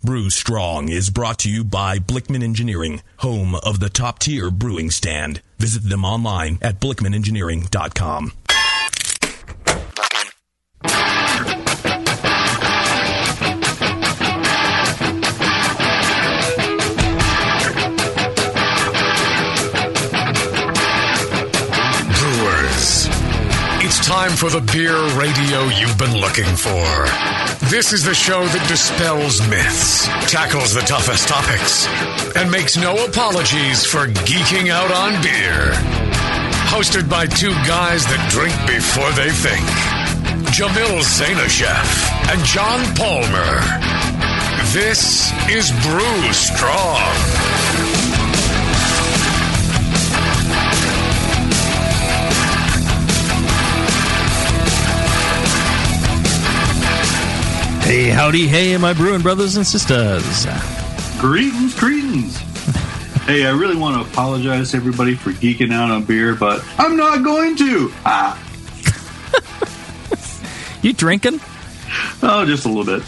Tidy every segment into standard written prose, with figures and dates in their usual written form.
Brew Strong is brought to you by Blickman Engineering, home of the top-tier brewing stand. Visit them online at blickmanengineering.com. Brewers, it's time for the beer radio you've been looking for. This is the show that dispels myths, tackles the toughest topics, and makes no apologies for geeking out on beer. Hosted by two guys that drink before they think, Jamil Zainashev and John Palmer. This is Brew Strong. Hey, howdy, hey, my brewing brothers and sisters. Greetings. Hey, I really want to apologize to everybody for geeking out on beer, but I'm not going to. You drinking? Oh, just a little bit.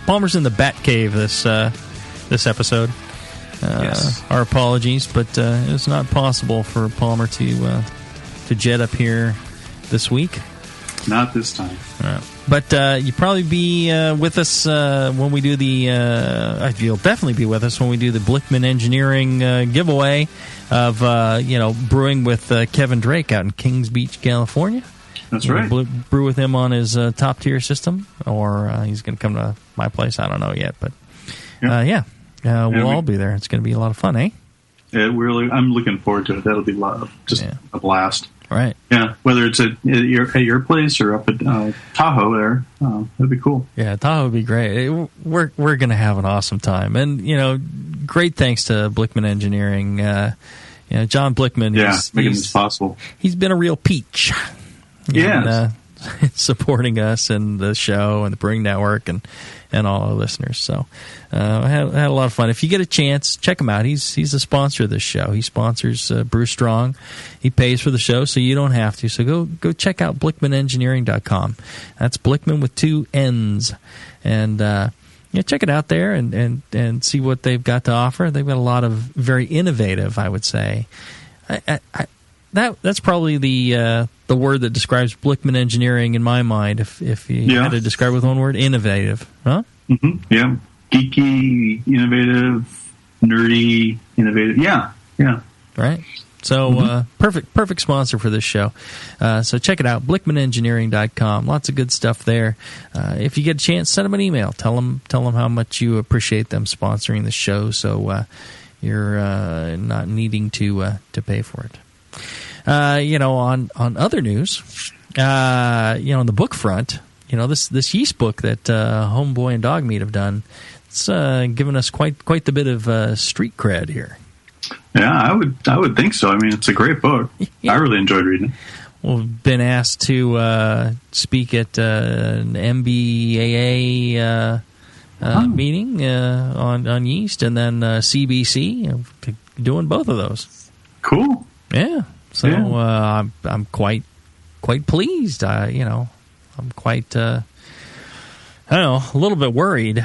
Palmer's in the Bat Cave this episode. Yes. Our apologies, but it's not possible for Palmer to jet up here this week. Not this time. But you'll probably be with us when we do the. You'll definitely be with us when we do the Blickman Engineering giveaway of brewing with Kevin Drake out in Kings Beach, California. That's right. Brew with him on his top tier system, or he's going to come to my place. I don't know yet, but we'll all be there. It's going to be a lot of fun, eh? I'm looking forward to it. That'll be a blast. Right. Yeah, whether it's at your place or up at Tahoe there, that'd be cool. Yeah, Tahoe would be great. We're going to have an awesome time. And, great thanks to Blickman Engineering. John Blickman. Making this possible. He's been a real peach. Yeah. Supporting us and the show and the Brewing Network and all our listeners. So I had a lot of fun. If you get a chance, check him out. He's a sponsor of this show. He sponsors Brew Strong. He pays for the show, so you don't have to. So go check out blickmanengineering.com. That's Blickman with 2 N's. And check it out there and see what they've got to offer. They've got a lot of very innovative, I would say. That's probably the word that describes Blickman Engineering in my mind. If you had to describe it with one word, innovative, huh? Mm-hmm. Yeah, geeky, innovative, nerdy, innovative. Yeah. Right. So perfect sponsor for this show. So check it out, blickmanengineering.com. Lots of good stuff there. If you get a chance, send them an email. Tell them how much you appreciate them sponsoring the show. So you're not needing to pay for it. On other news, on the book front, this yeast book that Homeboy and Dogmeat have done, it's given us quite the bit of street cred here. Yeah, I would think so. I mean, it's a great book. Yeah. I really enjoyed reading it. Well, we've been asked to speak at an MBAA meeting on yeast, and then CBC, doing both of those. Cool. Yeah. So I'm quite pleased. I'm quite a little bit worried.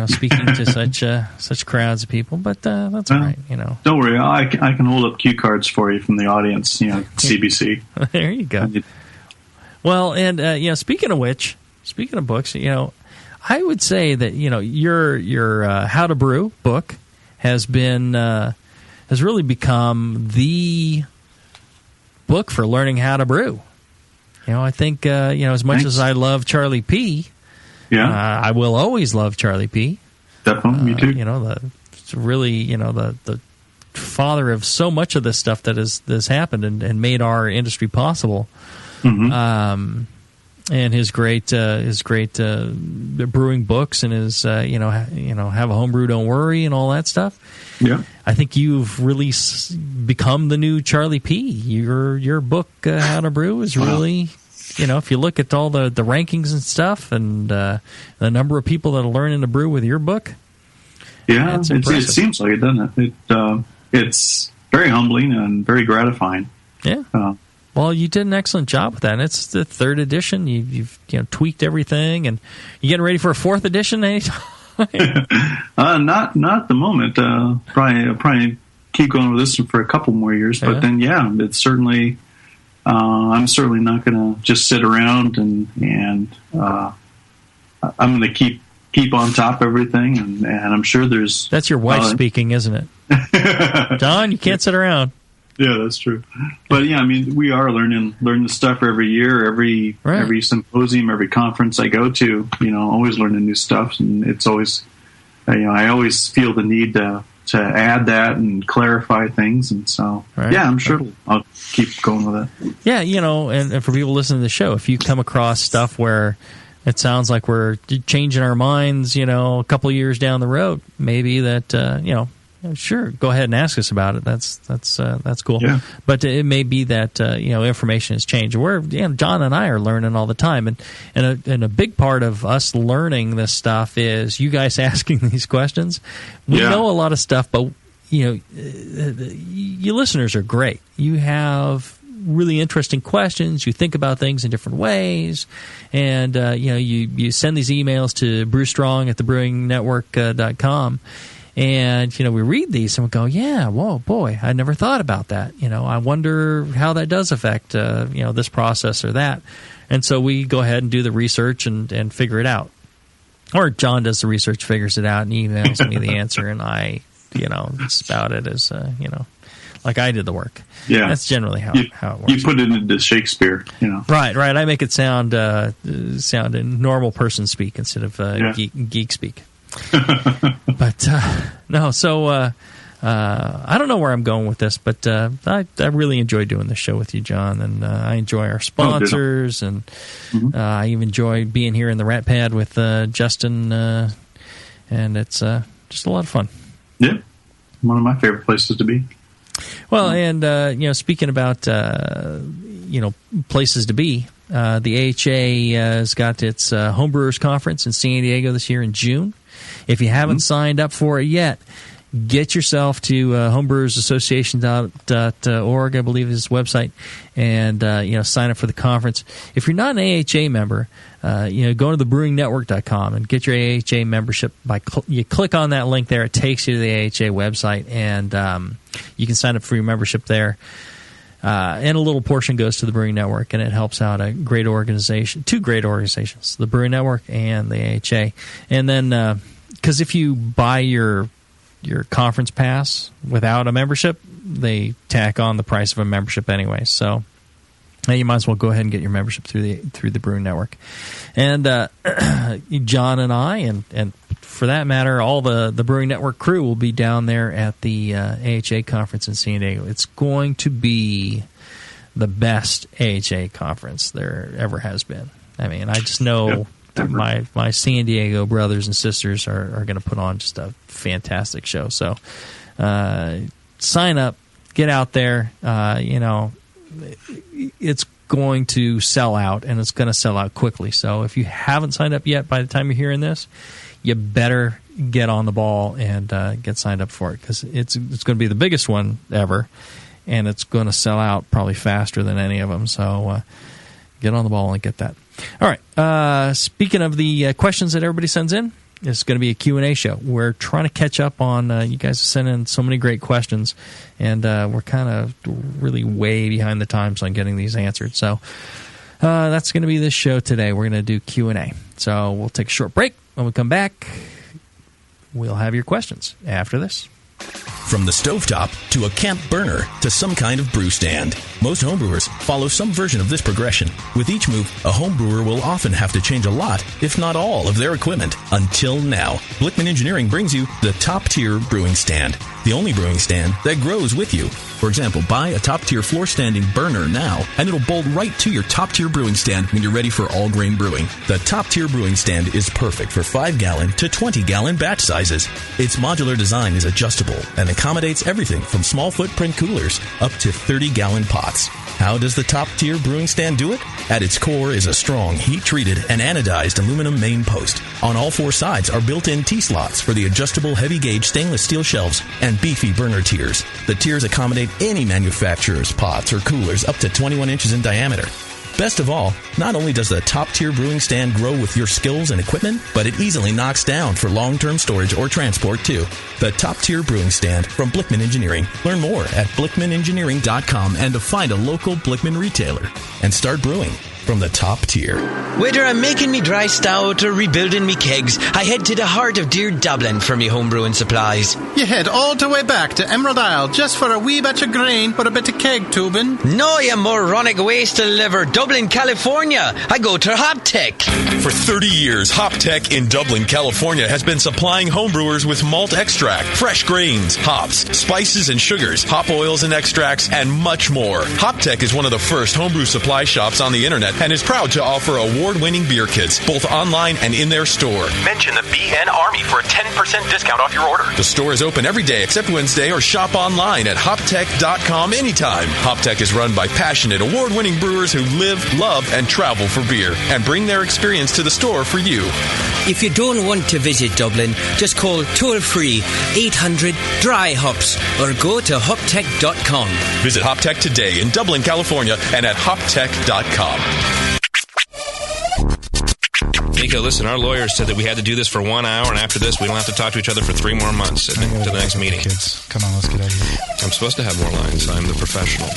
Speaking to such crowds of people, but that's all right. Don't worry, I can hold up cue cards for you from the audience. CBC. There you go. Well, and speaking of books, I would say that your How to Brew book has really become the book for learning how to brew. I think as much as I love Charlie P. I will always love Charlie P. Definitely, me too. It's really the father of so much of this stuff that has happened and made our industry possible. Mm-hmm. And his great brewing books and his Have a Homebrew, Don't Worry, and all that stuff. Yeah, I think you've really become the new Charlie P. Your book How to Brew is really, if you look at all the rankings and stuff, and the number of people that are learning to brew with your book. Yeah, it seems like it, doesn't it? It's very humbling and very gratifying. Yeah. Well, you did an excellent job with that. And it's the 3rd edition. You've tweaked everything, and you getting ready for a 4th edition anytime? Not at the moment. Probably keep going with this for a couple more years. But then, it's certainly. I'm certainly not going to just sit around and I'm going to keep on top of everything, and I'm sure there's. That's your wife speaking, isn't it? John, you can't sit around. Yeah, that's true. But I mean, we are learning the stuff every year, every symposium, every conference I go to. Always learning new stuff, and it's always, I always feel the need to add that and clarify things, and so I'm sure I'll keep going with it. Yeah, and for people listening to the show, if you come across stuff where it sounds like we're changing our minds, a couple of years down the road, maybe that sure, go ahead and ask us about it. That's cool. Yeah. But it may be that information has changed. John and I are learning all the time, and a big part of us learning this stuff is you guys asking these questions. We know a lot of stuff, but you listeners are great. You have really interesting questions. You think about things in different ways, and you send these emails to brewstrong@thebrewingnetwork.com. And, we read these and we go, whoa, boy, I never thought about that. I wonder how that does affect, this process or that. And so we go ahead and do the research and figure it out. Or John does the research, figures it out, and emails me the answer, and I, spout it as, like I did the work. Yeah. That's generally how it works. You put it into Shakespeare, Right. I make it sound in normal person speak instead of geek speak. But no, so I don't know where I'm going with this, but I really enjoy doing this show with you, John, and I enjoy our sponsors, and I even enjoy being here in the Rat Pad with Justin, and it's just a lot of fun. Yeah, one of my favorite places to be. Well, and speaking about places to be. The AHA has got its Homebrewers Conference in San Diego this year in June. If you haven't signed up for it yet, get yourself to homebrewersassociation.org, I believe is his website, and sign up for the conference. If you're not an AHA member, go to thebrewingnetwork.com and get your AHA membership. You click on that link there, it takes you to the AHA website, and you can sign up for your membership there. And a little portion goes to the Brewing Network, and it helps out two great organizations, the Brewing Network and the AHA. And then, because if you buy your conference pass without a membership, they tack on the price of a membership anyway. So you might as well go ahead and get your membership through the Brewing Network. And John and I, and for that matter, all the Brewing Network crew will be down there at the AHA conference in San Diego. It's going to be the best AHA conference there ever has been. I mean, I just know my San Diego brothers and sisters are going to put on just a fantastic show. So sign up, get out there. It's going to sell out, and it's going to sell out quickly. So if you haven't signed up yet, by the time you're hearing this, you better get on the ball and get signed up for it, because it's going to be the biggest one ever, and it's going to sell out probably faster than any of them. So get on the ball and get that. All right. Speaking of the questions that everybody sends in, it's going to be a Q&A show. We're trying to catch up on you guys send in so many great questions, and we're kind of really way behind the times on getting these answered. So that's going to be this show today. We're going to do Q&A. So we'll take a short break. When we come back, we'll have your questions after this. From the stovetop to a camp burner to some kind of brew stand, most homebrewers follow some version of this progression. With each move, a homebrewer will often have to change a lot, if not all, of their equipment. Until now, Blickman Engineering brings you the top-tier brewing stand, the only brewing stand that grows with you. For example, buy a top-tier floor-standing burner now, and it'll bolt right to your top-tier brewing stand when you're ready for all-grain brewing. The top-tier brewing stand is perfect for 5-gallon to 20-gallon batch sizes. Its modular design is adjustable and accommodates everything from small footprint coolers up to 30-gallon pots. How does the top-tier brewing stand do it? At its core is a strong, heat-treated, and anodized aluminum main post. On all four sides are built-in T-slots for the adjustable heavy-gauge stainless steel shelves and beefy burner tiers. The tiers accommodate any manufacturer's pots or coolers up to 21 inches in diameter. Best of all, not only does the top-tier brewing stand grow with your skills and equipment, but it easily knocks down for long-term storage or transport, too. The top-tier brewing stand from Blickman Engineering. Learn more at blickmanengineering.com and to find a local Blickman retailer. And start brewing from the top tier. Whether I'm making me dry stout or rebuilding me kegs, I head to the heart of dear Dublin for me homebrewing supplies. You head all the way back to Emerald Isle just for a wee batch of grain or a bit of keg tubing? No, you moronic waste of liver. Dublin, California. I go to Hoptech. For 30 years, Hoptech in Dublin, California has been supplying homebrewers with malt extract, fresh grains, hops, spices and sugars, hop oils and extracts, and much more. Hoptech is one of the first homebrew supply shops on the internet and is proud to offer award-winning beer kits, both online and in their store. Mention the BN Army for a 10% discount off your order. The store is open every day except Wednesday, or shop online at hoptech.com anytime. Hoptech is run by passionate, award-winning brewers who live, love, and travel for beer and bring their experience to the store for you. If you don't want to visit Dublin, just call toll-free 800-DRY-HOPS or go to hoptech.com. Visit Hoptech today in Dublin, California and at hoptech.com. Nico, listen, our lawyers said that we had to do this for 1 hour, and after this, we don't have to talk to each other for 3 more months to the next meeting. Kids, come on, let's get out of here. I'm supposed to have more lines. I'm the professional.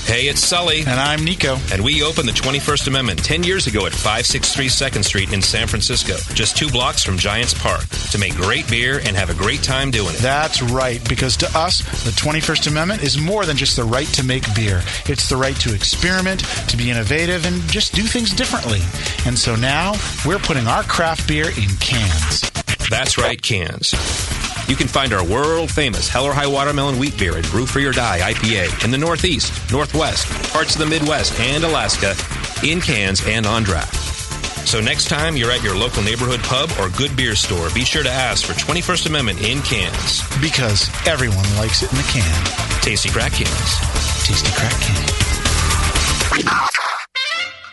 Hey, it's Sully. And I'm Nico. And we opened the 21st Amendment 10 years ago at 563 2nd Street in San Francisco, just 2 blocks from Giants Park, to make great beer and have a great time doing it. That's right, because to us, the 21st Amendment is more than just the right to make beer. It's the right to experiment, to be innovative, and just do things differently. And so now, we're putting our craft beer in cans. That's right, cans. You can find our world-famous Hell or High Watermelon Wheat Beer at Brew for Your Die IPA in the Northeast, Northwest, parts of the Midwest, and Alaska in cans and on draft. So next time you're at your local neighborhood pub or good beer store, be sure to ask for 21st Amendment in cans. Because everyone likes it in the can. Tasty crack cans. Tasty crack can.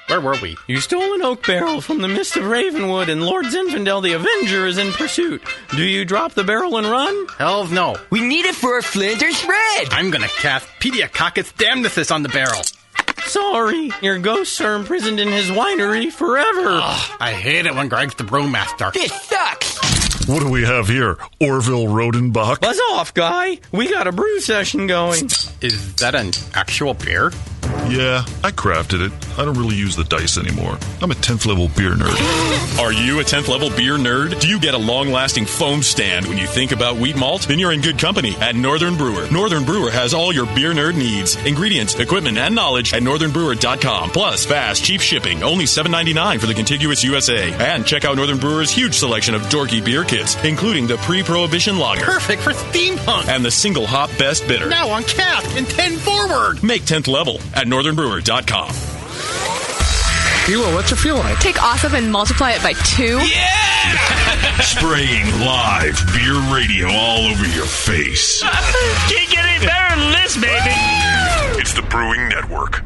Where were we? You stole an oak barrel from the mist of Ravenwood, and Lord Zinfandel the Avenger is in pursuit. Do you drop the barrel and run? Hells no. We need it for a Flanders Red. I'm gonna cast Pediococcus damnithus on the barrel. Sorry, your ghosts are imprisoned in his winery forever. Ugh, I hate it when Greg's the brewmaster. This sucks. What do we have here? Orville Rodenbach? Buzz off, guy. We got a brew session going. Is that an actual beer? Yeah, I crafted it. I don't really use the dice anymore. I'm a 10th level beer nerd. Are you a 10th level beer nerd? Do you get a long-lasting foam stand when you think about wheat malt? Then you're in good company at Northern Brewer. Northern Brewer has all your beer nerd needs, ingredients, equipment, and knowledge at northernbrewer.com. Plus, fast, cheap shipping, only $7.99 for the contiguous USA. And check out Northern Brewer's huge selection of dorky beer kits, including the pre-prohibition lager. Perfect for steampunk. And the single hop best bitter. Now on cap and 10 forward. Make 10th level at northernbrewer.com. Hilo, what's it feel like? Take awesome and multiply it by 2. Yeah! Spraying live beer radio all over your face. Can't get any better than this, baby. It's the Brewing Network.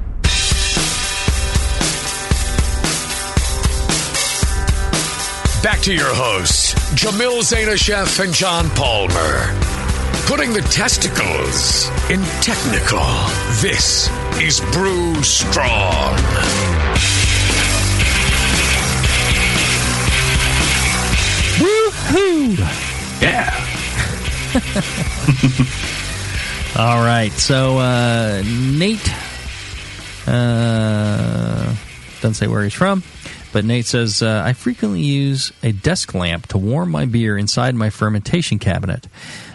Back to your hosts, Jamil Zainasheff and John Palmer. Putting the testicles in technical. This is Brew Strong. Woohoo! Yeah. All right, so Nate doesn't say where he's from, but Nate says, I frequently use a desk lamp to warm my beer inside my fermentation cabinet.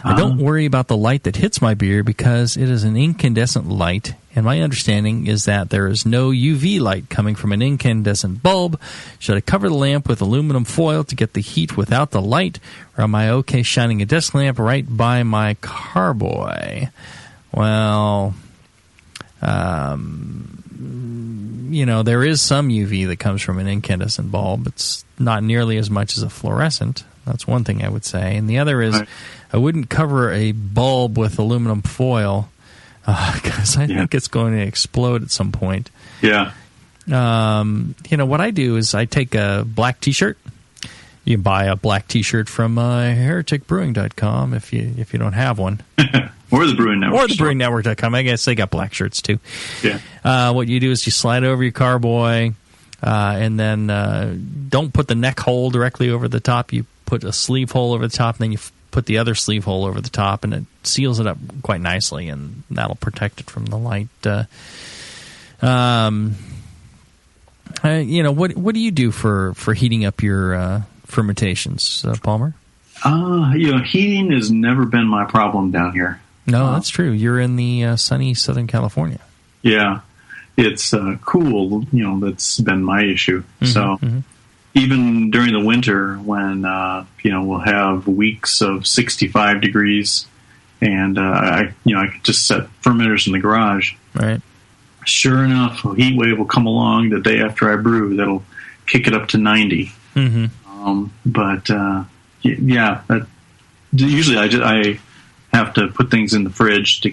I don't worry about the light that hits my beer because it is an incandescent light, and my understanding is that there is no UV light coming from an incandescent bulb. Should I cover the lamp with aluminum foil to get the heat without the light, or am I okay shining a desk lamp right by my carboy? Well, there is some UV that comes from an incandescent bulb. It's not nearly as much as a fluorescent. That's one thing I would say. And the other is, I wouldn't cover a bulb with aluminum foil because I think it's going to explode at some point. Yeah. What I do is I take a black T-shirt. You can buy a black T-shirt from hereticbrewing.com if you don't have one. Or the Brewing Network. Or the BrewingNetwork.com. I guess they got black shirts too. Yeah. What you do is you slide over your carboy, and then don't put the neck hole directly over the top. You put a sleeve hole over the top, and then you put the other sleeve hole over the top, and it seals it up quite nicely, and that'll protect it from the light. What do you do for heating up your fermentations, Palmer? Heating has never been my problem down here. No, that's true. You're in the sunny Southern California. Yeah, it's cool. That's been my issue. Mm-hmm, So even during the winter, when we'll have weeks of 65 degrees, and I could just set fermenters in the garage. Right. Sure enough, a heat wave will come along the day after I brew. That'll kick it up to 90. Mm-hmm. Usually I have to put things in the fridge to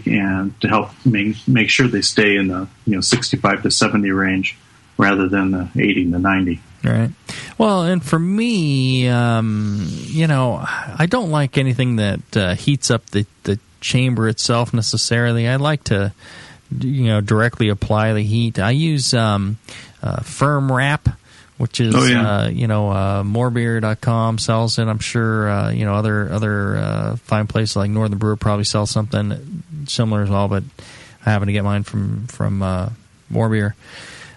help make sure they stay in the 65 to 70 range rather than the 80 to 90. Right. Well, and for me, I don't like anything that heats up the chamber itself necessarily. I like to directly apply the heat. I use Firm Wrap, which is morebeer.com sells it. I'm sure other fine places like Northern Brewer probably sell something similar as well, but I happen to get mine from More Beer.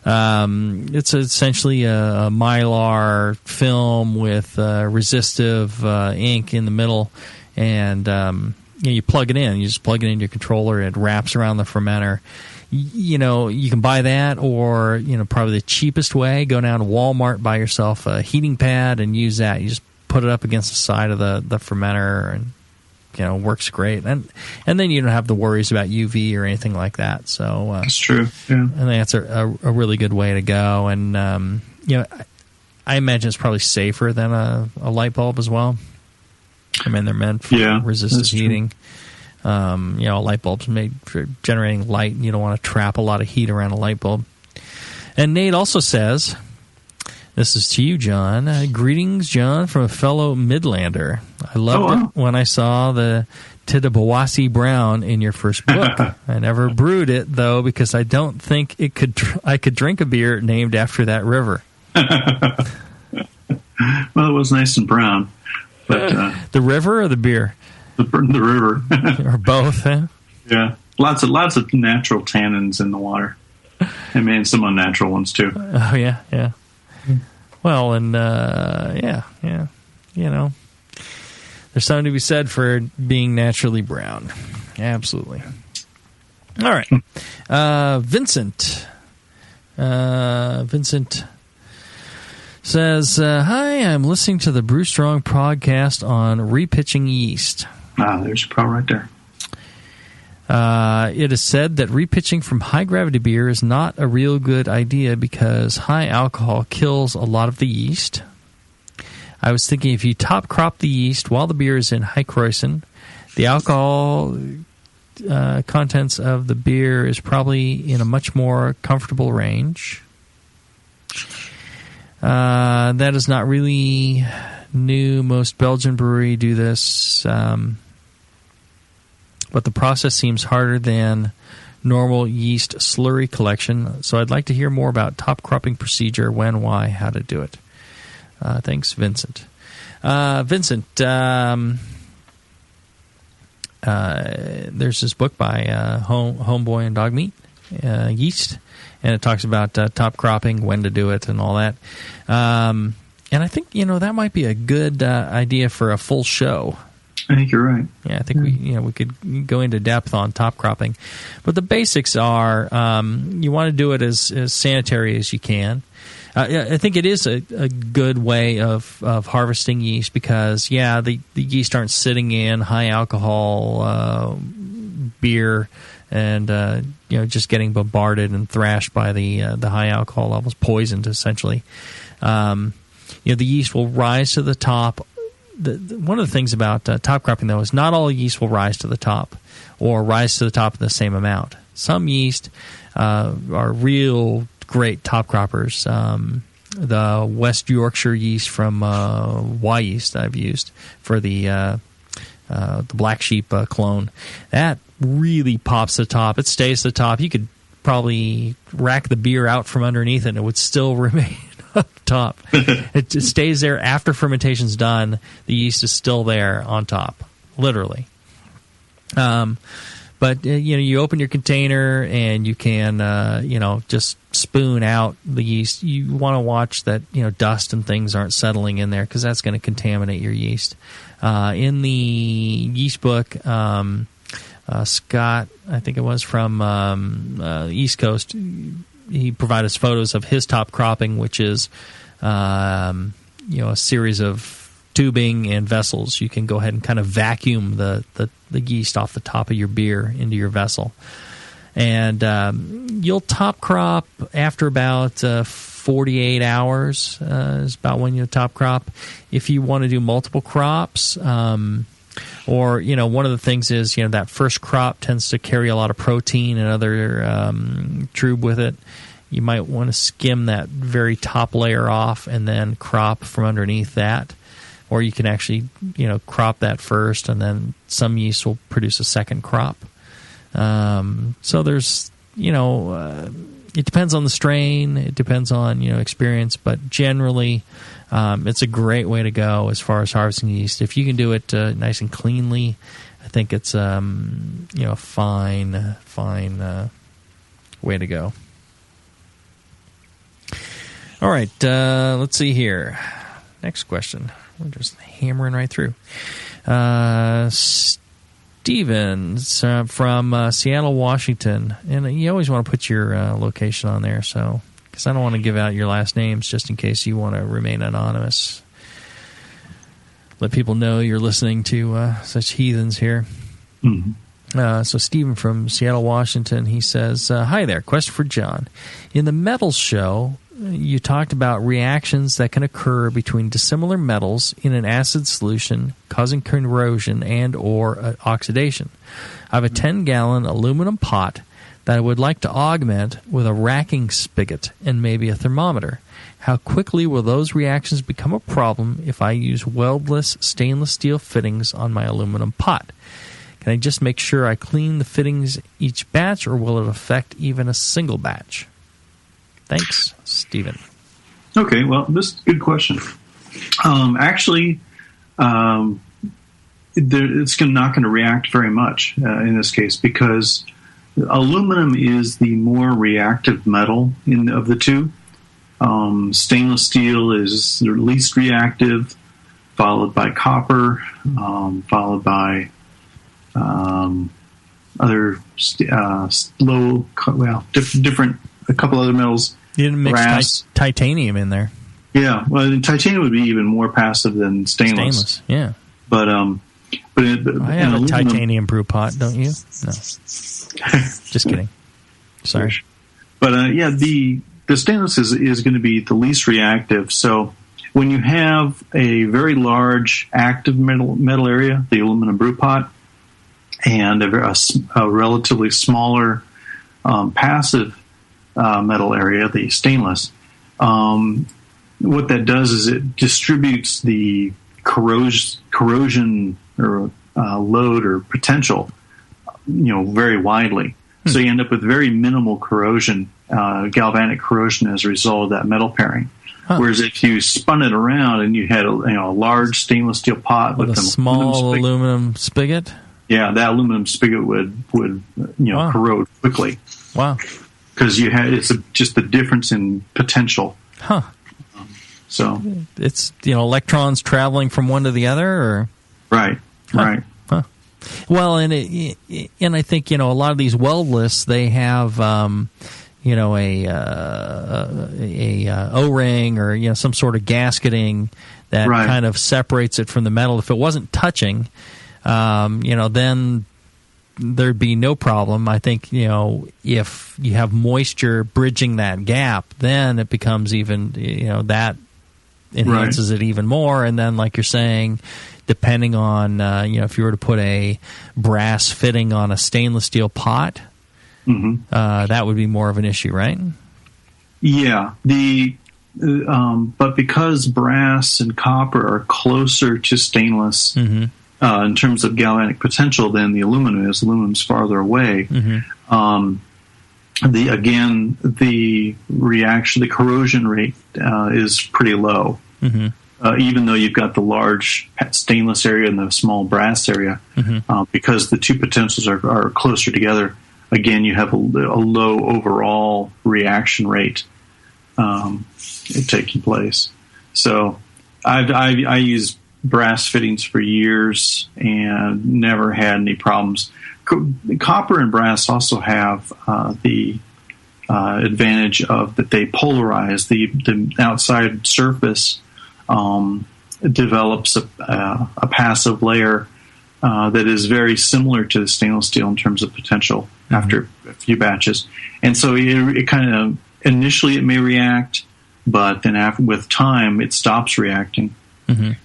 It's essentially a Mylar film with resistive ink in the middle, and you plug it in. You just plug it into your controller. It wraps around the fermenter. You can buy that, or probably the cheapest way, go down to Walmart, buy yourself a heating pad, and use that. You just put it up against the side of the fermenter, and works great. And then you don't have the worries about UV or anything like that. So that's true. Yeah, I think that's a really good way to go. And I imagine it's probably safer than a light bulb as well. I mean, they're meant for resistant heating. A light bulb's made for generating light, and you don't want to trap a lot of heat around a light bulb. And Nate also says, this is to you, John. Greetings, John, from a fellow Midlander. I loved it when I saw the Tittabawassee Brown in your first book. I never brewed it, though, because I don't think I could drink a beer named after that river. Well, it was nice and brown. But the river or the beer? The river. Or both, huh? Yeah. Lots of natural tannins in the water. And some unnatural ones, too. Oh, yeah. Well, and, there's something to be said for being naturally brown. Absolutely. All right. Vincent says, hi, I'm listening to the Brew Strong podcast on repitching yeast. There's your pro right there. It is said that repitching from high-gravity beer is not a real good idea because high alcohol kills a lot of the yeast. I was thinking if you top crop the yeast while the beer is in high Kreuzen, the alcohol contents of the beer is probably in a much more comfortable range. That is not really new. Most Belgian brewery do this, but the process seems harder than normal yeast slurry collection. So I'd like to hear more about top cropping procedure, when, why, how to do it. Thanks, Vincent. There's this book by Homeboy and Dog Meat, Yeast, and it talks about top cropping, when to do it, and all that. And I think, that might be a good idea for a full show. I think you're right. Yeah, I think we could go into depth on top cropping. But the basics are you want to do it as sanitary as you can. I think it is a good way of harvesting yeast because, the yeast aren't sitting in high alcohol beer and just getting bombarded and thrashed by the high alcohol levels, poisoned essentially. The yeast will rise to the top one of the things about top cropping, though, is not all yeast will rise to the top or rise to the top in the same amount. Some yeast are real great top croppers. The West Yorkshire yeast from Y Yeast I've used for the Black Sheep clone, that really pops the top. It stays the top. You could probably rack the beer out from underneath it and it would still remain up top. It just stays there after fermentation's done. The yeast is still there on top, literally. But you open your container and you can just spoon out the yeast. You want to watch that dust and things aren't settling in there because that's going to contaminate your yeast. In the yeast book, Scott, I think it was from East Coast, he provided us photos of his top cropping, which is a series of tubing and vessels. You can go ahead and kind of vacuum the yeast off the top of your beer into your vessel. And you'll top crop after about 48 hours is about when you top crop. If you want to do multiple crops, or one of the things is that first crop tends to carry a lot of protein and other trube with it. You might want to skim that very top layer off and then crop from underneath that. Or you can actually, crop that first, and then some yeast will produce a second crop. So there's, it depends on the strain. It depends on, experience. But generally, it's a great way to go as far as harvesting yeast. If you can do it nice and cleanly, I think it's, a fine way to go. All right, let's see here. Next question. We're just hammering right through. Stevens from Seattle, Washington. And you always want to put your location on there, so because I don't want to give out your last names just in case you want to remain anonymous. Let people know you're listening to such heathens here. Mm-hmm. So Stephen from Seattle, Washington, he says, hi there, question for John. In the metals show, you talked about reactions that can occur between dissimilar metals in an acid solution causing corrosion and or oxidation. I have a 10-gallon aluminum pot that I would like to augment with a racking spigot and maybe a thermometer. How quickly will those reactions become a problem if I use weldless stainless steel fittings on my aluminum pot? Can I just make sure I clean the fittings each batch, or will it affect even a single batch? Thanks, Stephen. Okay, well, this is a good question. It's not going to react very much in this case because aluminum is the more reactive metal of the two. Stainless steel is the least reactive, followed by copper, followed by other different. A couple other metals. You didn't mix titanium in there. Yeah, well, titanium would be even more passive than stainless. Yeah. But I have a titanium brew pot, don't you? No. Just kidding. Sorry. But the stainless is going to be the least reactive. So when you have a very large active metal area, the aluminum brew pot, and a relatively smaller passive metal area, the stainless, what that does is it distributes the corrosion or load or potential, very widely. So you end up with very minimal corrosion, galvanic corrosion as a result of that metal pairing. Whereas if you spun it around and you had a large stainless steel pot with a small aluminum spigot, yeah, that aluminum spigot would corrode quickly. Wow. Because it's just the difference in potential. Huh. So it's electrons traveling from one to the other, or right. Huh. Well, and I think a lot of these weldless, they have a O-ring or some sort of gasketing that kind of separates it from the metal. If it wasn't touching, then there'd be no problem. I think, if you have moisture bridging that gap, then it becomes even, that enhances it even more. And then, like you're saying, depending on if you were to put a brass fitting on a stainless steel pot, that would be more of an issue, right? Yeah. But because brass and copper are closer to stainless in terms of galvanic potential than the aluminum is, aluminum's farther away. The reaction, the corrosion rate is pretty low. Even though you've got the large stainless area and the small brass area, because the two potentials are closer together, again, you have a low overall reaction rate taking place. So I used brass fittings for years and never had any problems. Copper and brass also have the advantage of that they polarize. The outside surface develops a passive layer that is very similar to the stainless steel in terms of potential after a few batches. And so it kind of, initially it may react, but then with time it stops reacting. And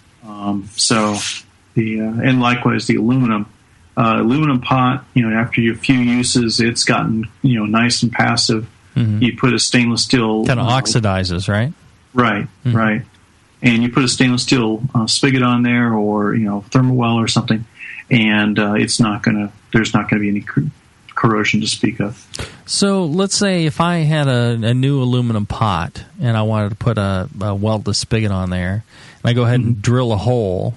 likewise the aluminum pot, after a few uses, it's gotten nice and passive. You put a stainless steel kind of oxidizes, right? Right. And you put a stainless steel spigot on there, or thermal well or something, and there's not going to be any corrosion to speak of. So let's say if I had a new aluminum pot and I wanted to put a weldless spigot on there, and I go ahead and drill a hole.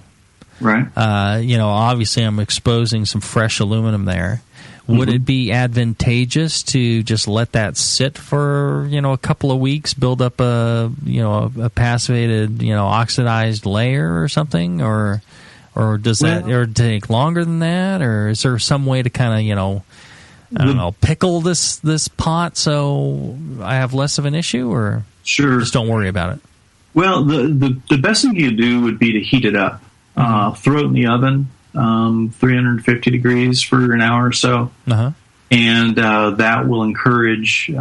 Right. Obviously I'm exposing some fresh aluminum there. Would it be advantageous to just let that sit for, a couple of weeks, build up a passivated, oxidized layer or something, or does that or take longer than that, or is there some way to kind of, pickle this pot so I have less of an issue, or just don't worry about it? Well, the best thing you could do would be to heat it up. Throw it in the oven, 350 degrees for an hour or so, and that will encourage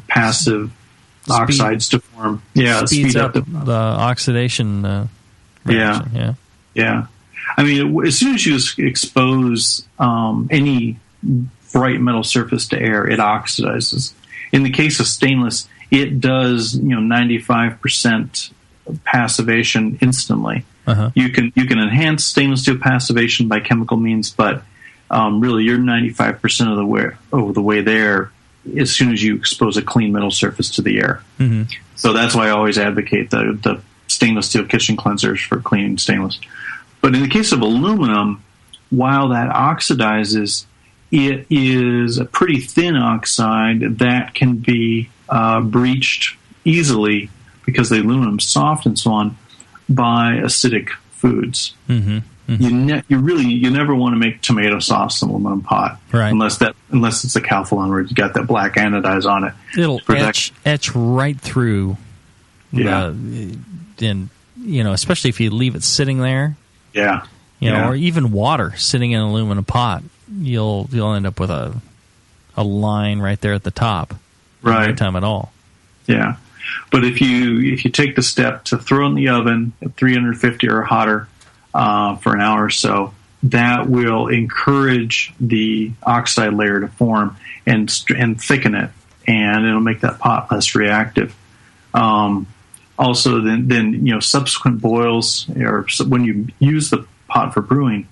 passive oxides to form. Yeah, speeds up the oxidation reaction. Yeah. I mean, as soon as you expose any bright metal surface to air, it oxidizes. In the case of stainless, it does 95% passivation instantly. You can enhance stainless steel passivation by chemical means, but really you're 95% of the way there as soon as you expose a clean metal surface to the air. So that's why I always advocate the stainless steel kitchen cleansers for cleaning stainless. But in the case of aluminum, while that oxidizes, it is a pretty thin oxide that can be breached easily because the aluminum's soft and so on by acidic foods. You never want to make tomato sauce in an aluminum pot, unless it's a Calphalon where it's got that black anodize on it. It'll etch right through. Especially if you leave it sitting there. Or even water sitting in an aluminum pot, you'll end up with a line right there at the top. No time at all. Yeah. But if you take the step to throw it in the oven at 350 or hotter for an hour or so, that will encourage the oxide layer to form and thicken it, and it'll make that pot less reactive. Also, then subsequent boils, or when you use the pot for brewing,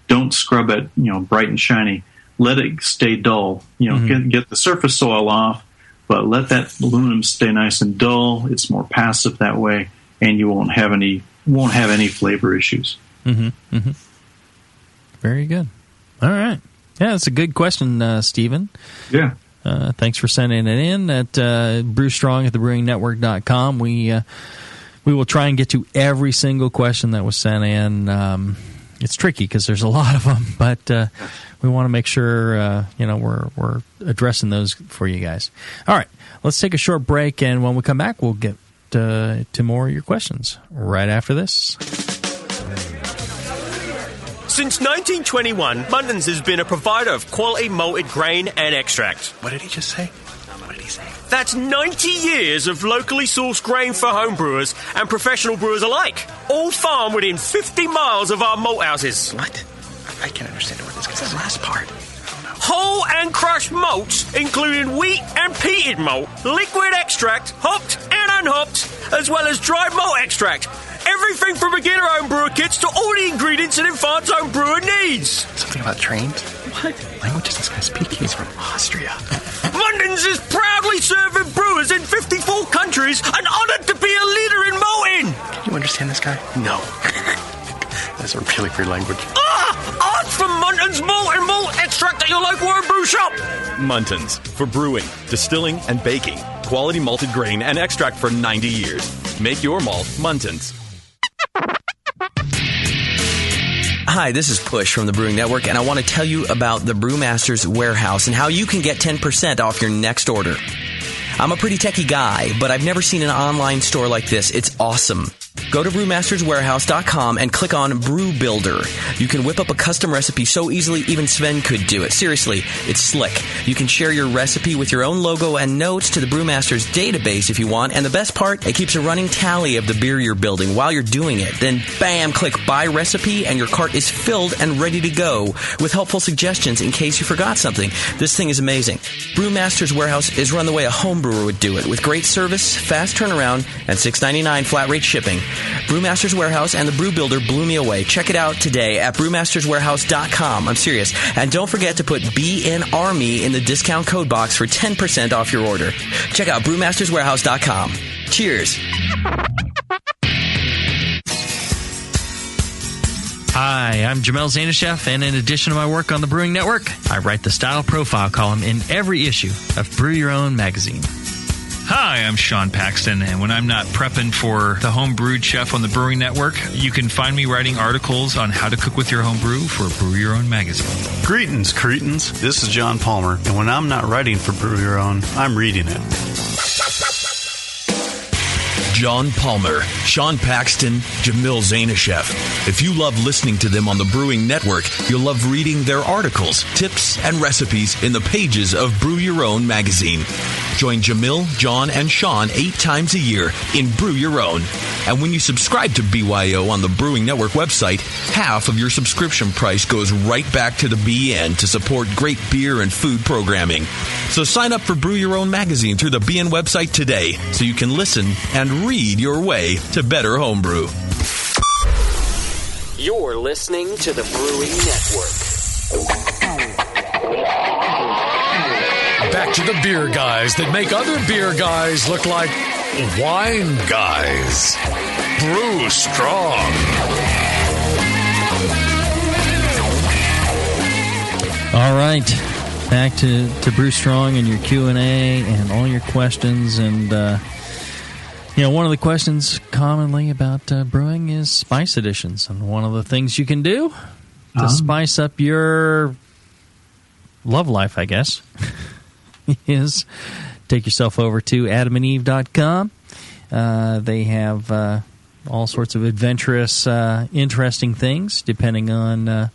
don't scrub it bright and shiny. Let it stay dull. Get the surface soil off. But let that aluminum stay nice and dull. It's more passive that way, and you won't have any flavor issues. Very good. All right. Yeah, that's a good question, Stephen. Yeah. Thanks for sending it in at brewstrong@thebrewingnetwork.com. We will try and get to every single question that was sent in. It's tricky because there's a lot of them, but we want to make sure we're addressing those for you guys. All right, let's take a short break, and when we come back, we'll get to more of your questions right after this. Since 1921, Muntons has been a provider of quality malted grain and extract. What did he just say? What did he say? That's 90 years of locally sourced grain for homebrewers and professional brewers alike. All farmed within 50 miles of our malt houses. What? I can't understand what this is. The last part. Whole and crushed malts, including wheat and peated malt, liquid extract, hopped and unhopped, as well as dried malt extract. Everything from beginner homebrewer kits to all the ingredients an advanced homebrewer needs. Something about trains? What language does this guy speak? He's from Austria. Muntons is proudly serving brewers in 54 countries and honoured to be a leader in malting. Can you understand this guy? No. That's a really weird language. Ask for Muntons malt and malt extract at your local homebrew shop. Muntons, for brewing, distilling, and baking. Quality malted grain and extract for 90 years. Make your malt Muntons. Hi, this is Push from the Brewing Network, and I want to tell you about the Brewmaster's Warehouse and how you can get 10% off your next order. I'm a pretty techie guy, but I've never seen an online store like this. It's awesome. Go to brewmasterswarehouse.com and click on Brew Builder. You can whip up a custom recipe so easily even Sven could do it. Seriously, it's slick. You can share your recipe with your own logo and notes to the Brewmaster's database if you want. And the best part, it keeps a running tally of the beer you're building while you're doing it. Then, bam, click Buy Recipe, and your cart is filled and ready to go with helpful suggestions in case you forgot something. This thing is amazing. Brewmaster's Warehouse is run the way a home brewer would do it, with great service, fast turnaround, and $6.99 flat rate shipping. Brewmaster's Warehouse and the Brew Builder blew me away. Check it out today at brewmasterswarehouse.com. I'm serious. And don't forget to put BNARMY in the discount code box for 10% off your order. Check out brewmasterswarehouse.com. Cheers. Hi, I'm Jamel Zanishev, and in addition to my work on the Brewing Network, I write the Style Profile column in every issue of Brew Your Own magazine. Hi, I'm Sean Paxton, and when I'm not prepping for the Home Brewed Chef on the Brewing Network, you can find me writing articles on how to cook with your home brew for Brew Your Own magazine. Greetings, cretins. This is John Palmer, and when I'm not writing for Brew Your Own, I'm reading it. John Palmer, Sean Paxton, Jamil Zanishev. If you love listening to them on the Brewing Network, you'll love reading their articles, tips, and recipes in the pages of Brew Your Own magazine. Join Jamil, John, and Sean 8 times a year in Brew Your Own. And when you subscribe to BYO on the Brewing Network website, half of your subscription price goes right back to the BN to support great beer and food programming. So sign up for Brew Your Own magazine through the BN website today so you can listen and read your way to better homebrew. You're listening to the Brewing Network. Back to the beer guys that make other beer guys look like wine guys. Brew strong. All right, back to Brew Strong and your Q&A and all your questions. And, one of the questions commonly about brewing is spice additions. And one of the things you can do to spice up your love life, I guess, is take yourself over to adamandeve.com. They have all sorts of adventurous, interesting things, depending on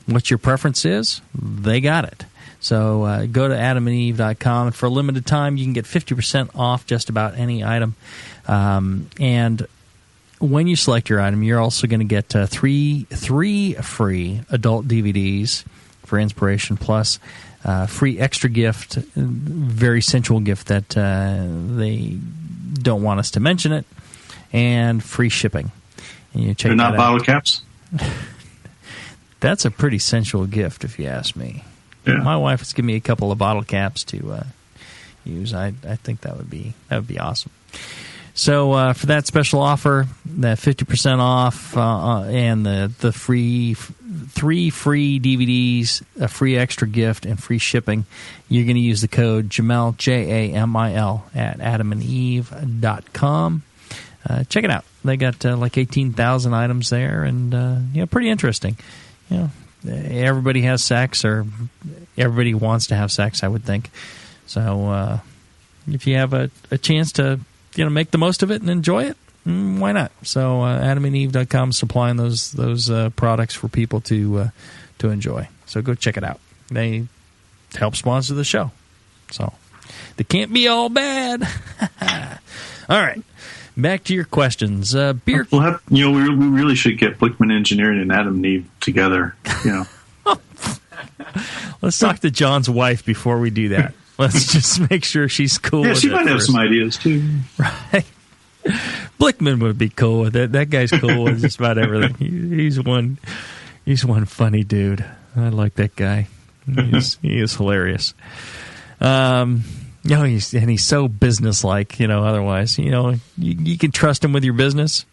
what your preference is. They got it. So go to adamandeve.com. For a limited time, you can get 50% off just about any item. And when you select your item, you're also going to get three free adult DVDs for inspiration, plus free extra gift, very sensual gift that they don't want us to mention it, and free shipping. And you check They're not bottle caps? That's a pretty sensual gift, if you ask me. Yeah. My wife has given me a couple of bottle caps to use. I think that would be awesome. So for that special offer, that 50% off and the three free DVDs, a free extra gift, and free shipping, you're going to use the code Jamil, Jamil, at adamandeve.com. Check it out. They got like 18,000 items there, and pretty interesting. Everybody has sex, or everybody wants to have sex, I would think. So if you have a chance to make the most of it and enjoy it, why not? So adamandeve.com is supplying those products for people to enjoy. So go check it out. They help sponsor the show. So They can't be all bad. All right. Back to your questions. Beer. We really should get Blickman Engineering and Adam Neve together. Let's talk to John's wife before we do that. Let's just make sure she's cool with it. Yeah, she might have some ideas, too. Right. Blickman would be cool with it. That guy's cool with just about everything. He's one funny dude. I like that guy. He is hilarious. He's so businesslike, otherwise, you can trust him with your business.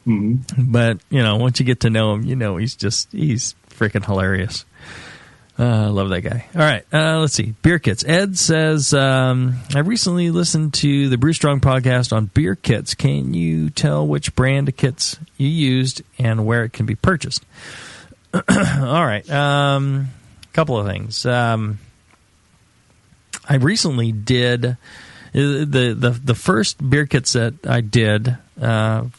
Mm-hmm. But, once you get to know him, he's freaking hilarious. I love that guy. All right, let's see. Beer kits. Ed says, I recently listened to the Brew Strong podcast on beer kits. Can you tell which brand of kits you used and where it can be purchased? All right. Couple of things. I recently did the first beer kits that I did. The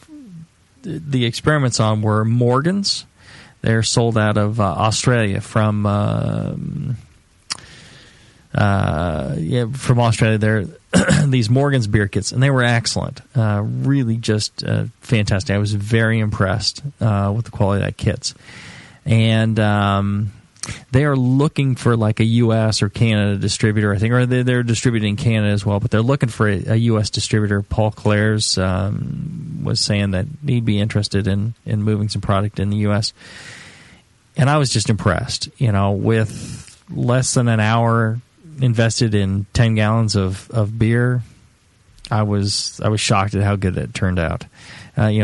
experiments on were Morgan's. They're sold out of Australia from Australia. They're these Morgan's beer kits, and they were excellent. Really, just fantastic. I was very impressed with the quality of that kits, and they are looking for like a U.S. or Canada distributor, I think, or they're distributing in Canada as well, but they're looking for a U.S. distributor. Paul Clares was saying that he'd be interested in moving some product in the U.S., and I was just impressed, with less than an hour invested in 10 gallons of beer. I was shocked at how good it turned out.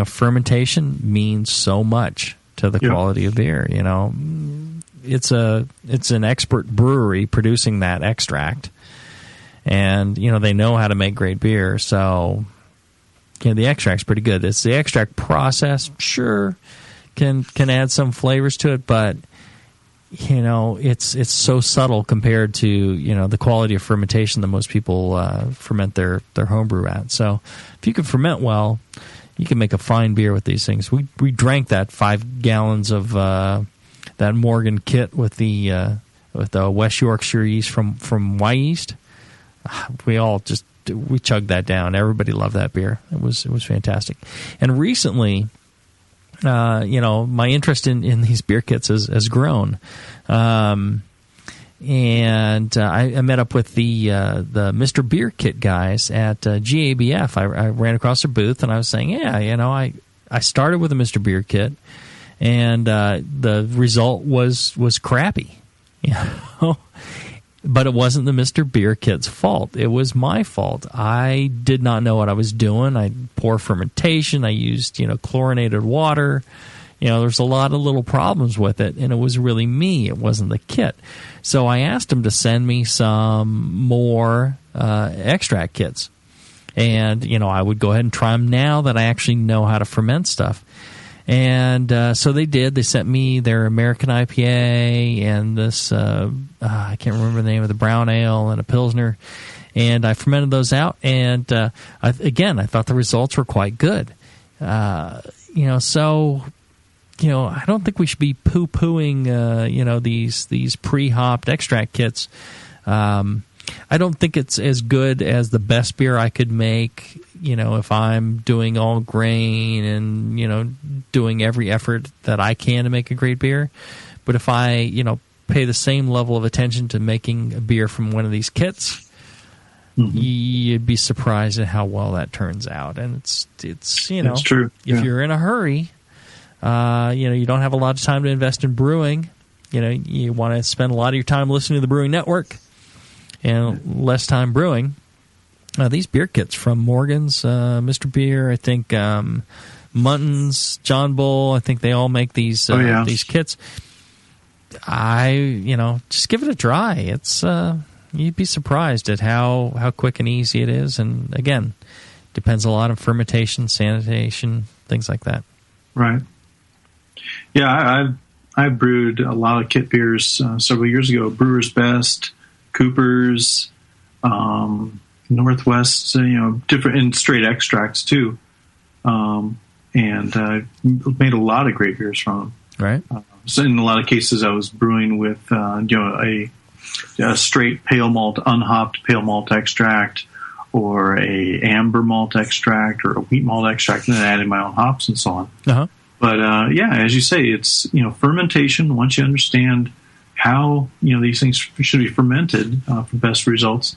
Fermentation means so much to the quality of beer. It's an expert brewery producing that extract, and they know how to make great beer. So, the extract's pretty good. It's the extract process, sure, can add some flavors to it, but it's so subtle compared to the quality of fermentation that most people ferment their homebrew at. So, if you can ferment well, you can make a fine beer with these things. We drank that 5 gallons of that Morgan kit with the West Yorkshire yeast from Y Yeast. We chugged that down. Everybody loved that beer. It was fantastic. And recently, my interest in these beer kits has grown. And I met up with the Mr. Beer Kit guys at GABF. I ran across their booth, and I was saying, I started with a Mr. Beer Kit, and the result was crappy. But it wasn't the Mr. Beer Kit's fault. It was my fault. I did not know what I was doing. I poor fermentation. I used chlorinated water. There's a lot of little problems with it, and it was really me. It wasn't the kit. So I asked him to send me some more extract kits, and I would go ahead and try them now that I actually know how to ferment stuff. And so they did. They sent me their American IPA and this, I can't remember the name of the brown ale and a Pilsner. And I fermented those out. And, I thought the results were quite good. I don't think we should be poo-pooing, these pre-hopped extract kits. I don't think it's as good as the best beer I could make, if I'm doing all grain and, doing every effort that I can to make a great beer. But if I, pay the same level of attention to making a beer from one of these kits, you'd be surprised at how well that turns out. And it's It's true. If you're in a hurry, you don't have a lot of time to invest in brewing. You want to spend a lot of your time listening to the Brewing Network and less time brewing. These beer kits from Morgan's, Mr. Beer, I think Munton's, John Bull, I think they all make these kits. Just give it a try. It's you'd be surprised at how quick and easy it is. And again, depends a lot on fermentation, sanitation, things like that. Right. Yeah, I brewed a lot of kit beers several years ago. Brewer's Best, Cooper's, Northwest, different and straight extracts too, and made a lot of great beers from them. Right. So in a lot of cases, I was brewing with a a straight pale malt, unhopped pale malt extract, or a amber malt extract, or a wheat malt extract, and then adding my own hops and so on. Uh-huh. But as you say, it's fermentation. Once you understand how these things should be fermented for best results,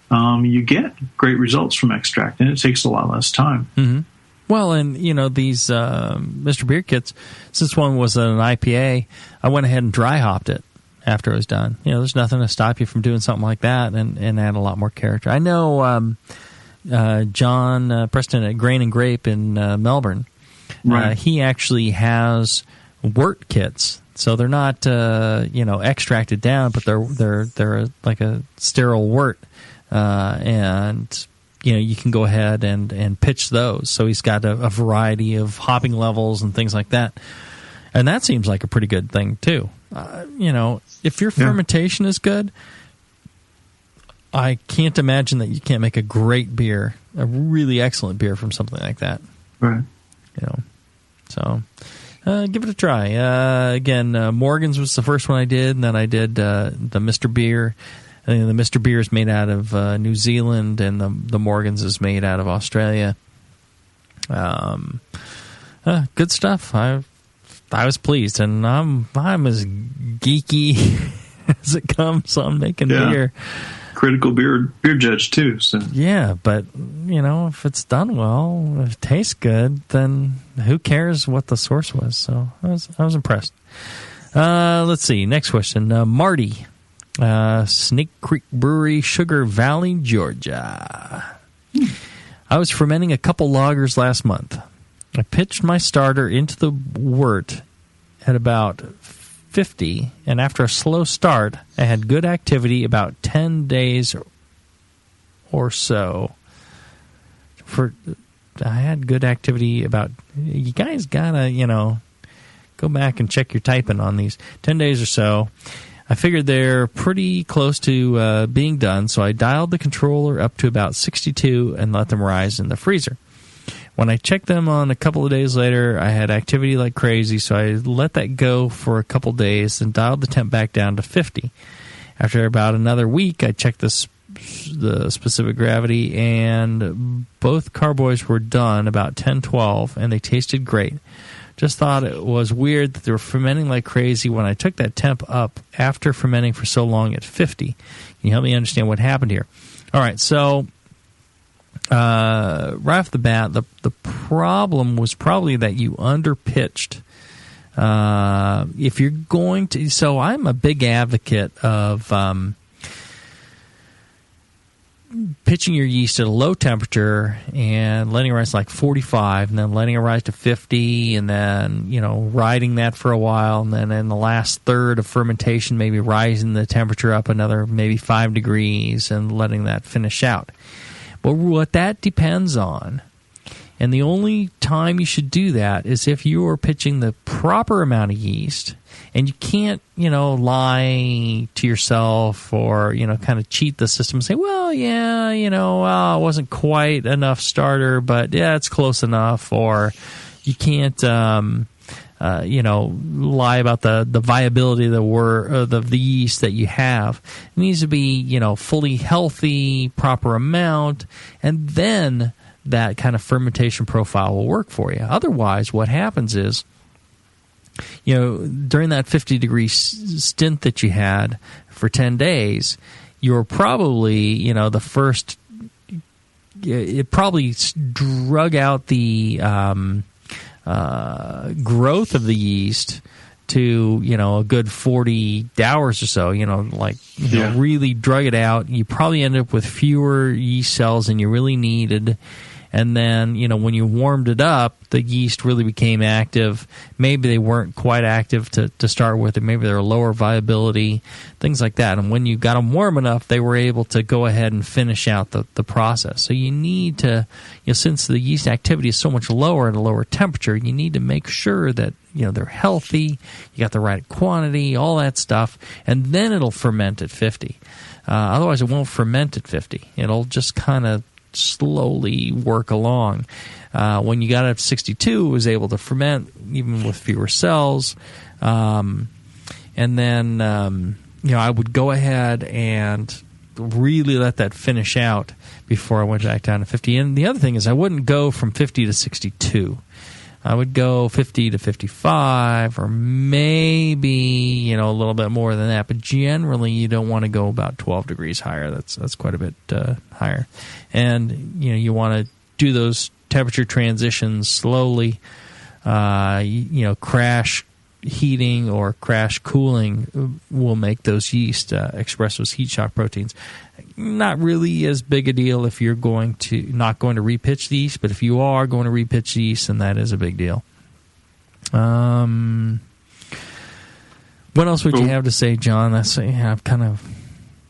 you get great results from extract, and it takes a lot less time. Mm-hmm. Well, and these Mr. Beer kits, since one was an IPA, I went ahead and dry hopped it after it was done. There's nothing to stop you from doing something like that and add a lot more character. I know John Preston at Grain and Grape in Melbourne. Right. He actually has wort kits, so they're not extracted down, but they're like a sterile wort, and you can go ahead and pitch those. So he's got a variety of hopping levels and things like that, and that seems like a pretty good thing too. If your fermentation is good, I can't imagine that you can't make a great beer, a really excellent beer from something like that. Right. So give it a try. Again, Morgan's was the first one I did, and then I did the Mr. Beer. I think the Mr. Beer is made out of New Zealand, and the Morgan's is made out of Australia. Good stuff. I was pleased, and I'm as geeky as it comes on making beer. Critical beer judge too. So yeah, but if it's done well, if it tastes good, then who cares what the source was? So I was impressed. Let's see. Next question. Marty, Snake Creek Brewery, Sugar Valley, Georgia. I was fermenting a couple lagers last month. I pitched my starter into the wort at about 50, and after a slow start, I had good activity about 10 days or so. I had good activity about... You guys gotta, go back and check your typing on these. 10 days or so. I figured they're pretty close to being done, so I dialed the controller up to about 62 and let them rise in the freezer. When I checked them on a couple of days later, I had activity like crazy, so I let that go for a couple days and dialed the temp back down to 50. After about another week, I checked the specific gravity, and both carboys were done about 10-12, and they tasted great. Just thought it was weird that they were fermenting like crazy when I took that temp up after fermenting for so long at 50. Can you help me understand what happened here? All right, so... right off the bat, the problem was probably that you underpitched. If you're going to, so I'm a big advocate of pitching your yeast at a low temperature and letting it rise like 45, and then letting it rise to 50, and then riding that for a while, and then in the last third of fermentation, maybe rising the temperature up another maybe 5 degrees and letting that finish out. But what that depends on, and the only time you should do that is if you're pitching the proper amount of yeast, and you can't, lie to yourself or, kind of cheat the system and say, well, yeah, it wasn't quite enough starter, but yeah, it's close enough. Or you can't, lie about the viability of the yeast that you have. It needs to be, fully healthy, proper amount, and then that kind of fermentation profile will work for you. Otherwise, what happens is, during that 50-degree stint that you had for 10 days, you're probably, the first, it probably drug out the growth of the yeast to a good 40 hours or so, really drug it out. You probably end up with fewer yeast cells than you really needed. And then, when you warmed it up, the yeast really became active. Maybe they weren't quite active to start with, and maybe they were lower viability, things like that. And when you got them warm enough, they were able to go ahead and finish out the process. So you need to, since the yeast activity is so much lower at a lower temperature, you need to make sure that, they're healthy, you got the right quantity, all that stuff, and then it'll ferment at 50. Otherwise, it won't ferment at 50. It'll just kind of slowly work along. When you got it up to 62, it was able to ferment even with fewer cells. And then I would go ahead and really let that finish out before I went back down to 50. And the other thing is I wouldn't go from 50 to 62. I would go 50 to 55 or maybe, a little bit more than that. But generally, you don't want to go about 12 degrees higher. That's quite a bit higher. And, you want to do those temperature transitions slowly. Crash heating or crash cooling will make those yeast express those heat shock proteins. Not really as big a deal if you're not going to repitch the yeast, but if you are going to repitch the yeast, then that is a big deal. What else would you have to say, John? I've kind of.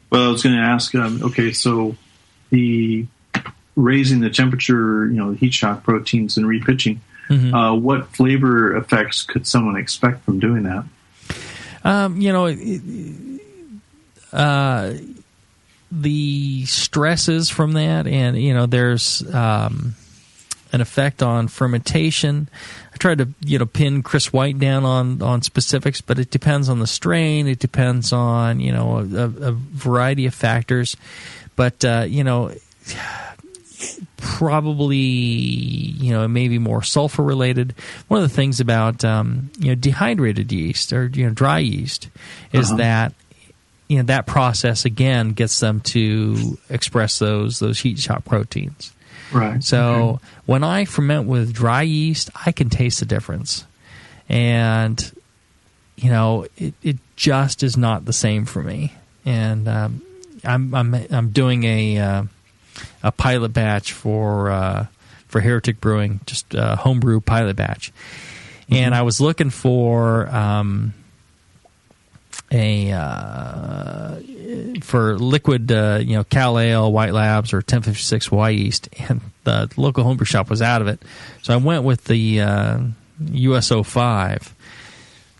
Well, I was going to ask. Okay, so the raising the temperature, heat shock proteins and repitching. Mm-hmm. What flavor effects could someone expect from doing that? The stresses from that, and there's an effect on fermentation. I tried to pin Chris White down on specifics, but it depends on the strain. It depends on a variety of factors, but probably maybe more sulfur related. One of the things about dehydrated yeast or dry yeast is that that process again gets them to express those heat shock proteins. Right. So when I ferment with dry yeast, I can taste the difference, and it just is not the same for me. And I'm doing a pilot batch for Heretic Brewing, just a homebrew pilot batch, and I was looking for for liquid, Cal Ale, White Labs, or 1056 Y yeast, and the local homebrew shop was out of it, so I went with the US-05.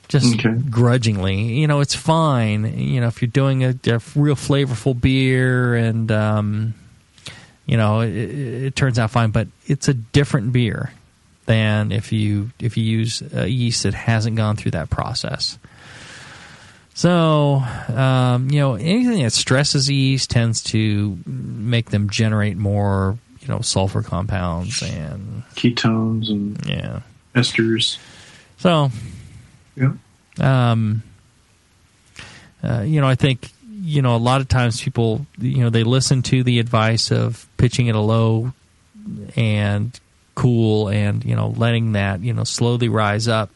Just grudgingly, it's fine. If you're doing a real flavorful beer and it turns out fine, but it's a different beer than if you use a yeast that hasn't gone through that process. So, anything that stresses yeast tends to make them generate more, sulfur compounds and ketones and esters. So, I think. A lot of times people, they listen to the advice of pitching at a low and cool and, letting that, slowly rise up,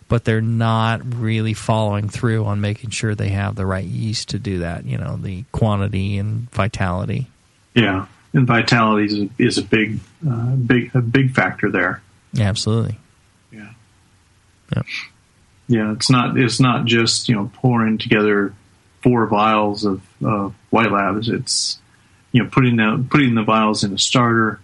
but they're not really following through on making sure they have the right yeast to do that, the quantity and vitality. Yeah, and vitality is a big factor there. Yeah, absolutely. Yeah. Yep. Yeah, it's not just, pouring together 4 vials of White Labs. It's putting the vials in a starter,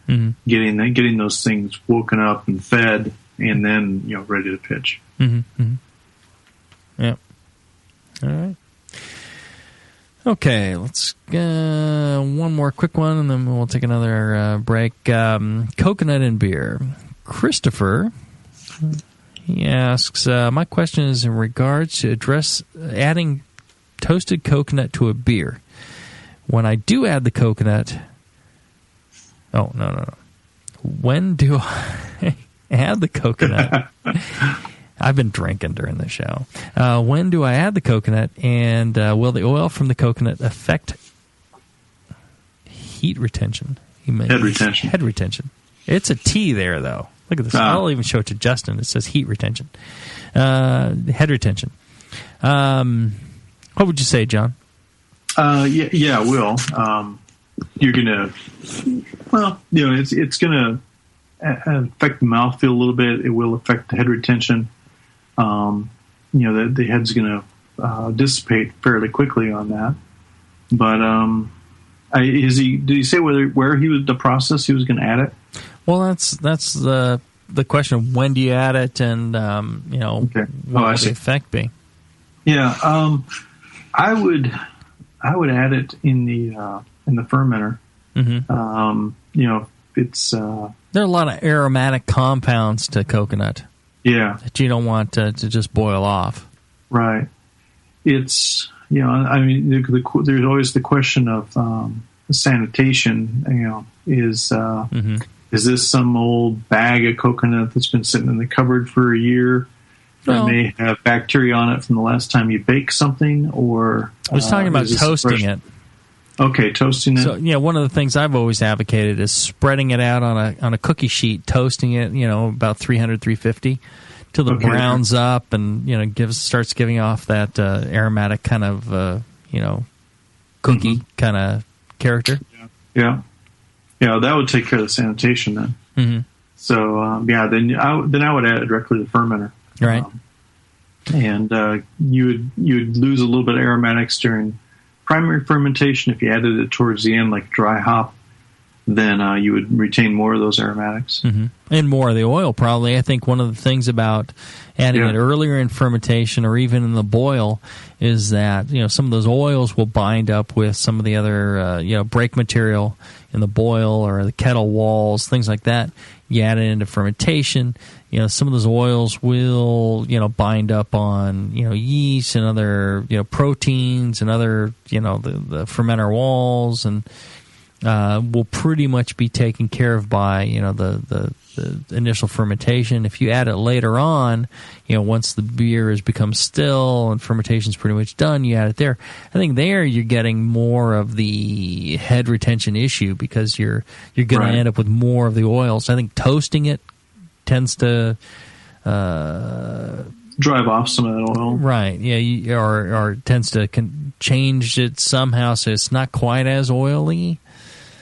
getting those things woken up and fed, and then ready to pitch. Mm-hmm. Mm-hmm. Yep. All right. Okay, let's one more quick one, and then we'll take another break. Coconut and beer. Christopher, he asks, my question is in regards to adding toasted coconut to a beer. When I do add the coconut, when do I add the coconut? I've been drinking during the show. When do I add the coconut, and will the oil from the coconut affect heat retention? Head retention. Head retention. It's a T there, though. Look at this. I'll even show it to Justin. It says heat retention. Head retention. What would you say, John? Yeah, I will. You're gonna, it's gonna affect the mouthfeel a little bit. It will affect the head retention. The head's gonna dissipate fairly quickly on that. But did he say where he was the process he was going to add it? Well, that's the question of when do you add it, and what would the effect be? Yeah, I would add it in the fermenter. Mm-hmm. It's there are a lot of aromatic compounds to coconut. Yeah, that you don't want to just boil off. Right. It's I mean, there's always the question of sanitation. Is this some old bag of coconut that's been sitting in the cupboard for a year that may have bacteria on it from the last time you baked something? Or I was talking about toasting it. Okay, toasting it. So one of the things I've always advocated is spreading it out on a cookie sheet, toasting it, about 300, 350 till it browns up and starts giving off that aromatic kind of cookie kind of character. Yeah, that would take care of the sanitation then. Mm-hmm. So then I would add it directly to the fermenter. Right. And you would lose a little bit of aromatics during primary fermentation. If you added it towards the end, like dry hop, then you would retain more of those aromatics. Mm-hmm. And more of the oil, probably. I think one of the things about adding it earlier in fermentation or even in the boil is that some of those oils will bind up with some of the other break material in the boil or the kettle walls, things like that. You add it into fermentation, some of those oils will bind up on yeast and other proteins and other the fermenter walls, and will pretty much be taken care of by the initial fermentation. If you add it later on, once the beer has become still and fermentation's pretty much done, you add it there. I think there you're getting more of the head retention issue because you're going to end up with more of the oils. I think toasting it tends to drive off some of that oil. Right. Yeah. Or tends to change it somehow so it's not quite as oily.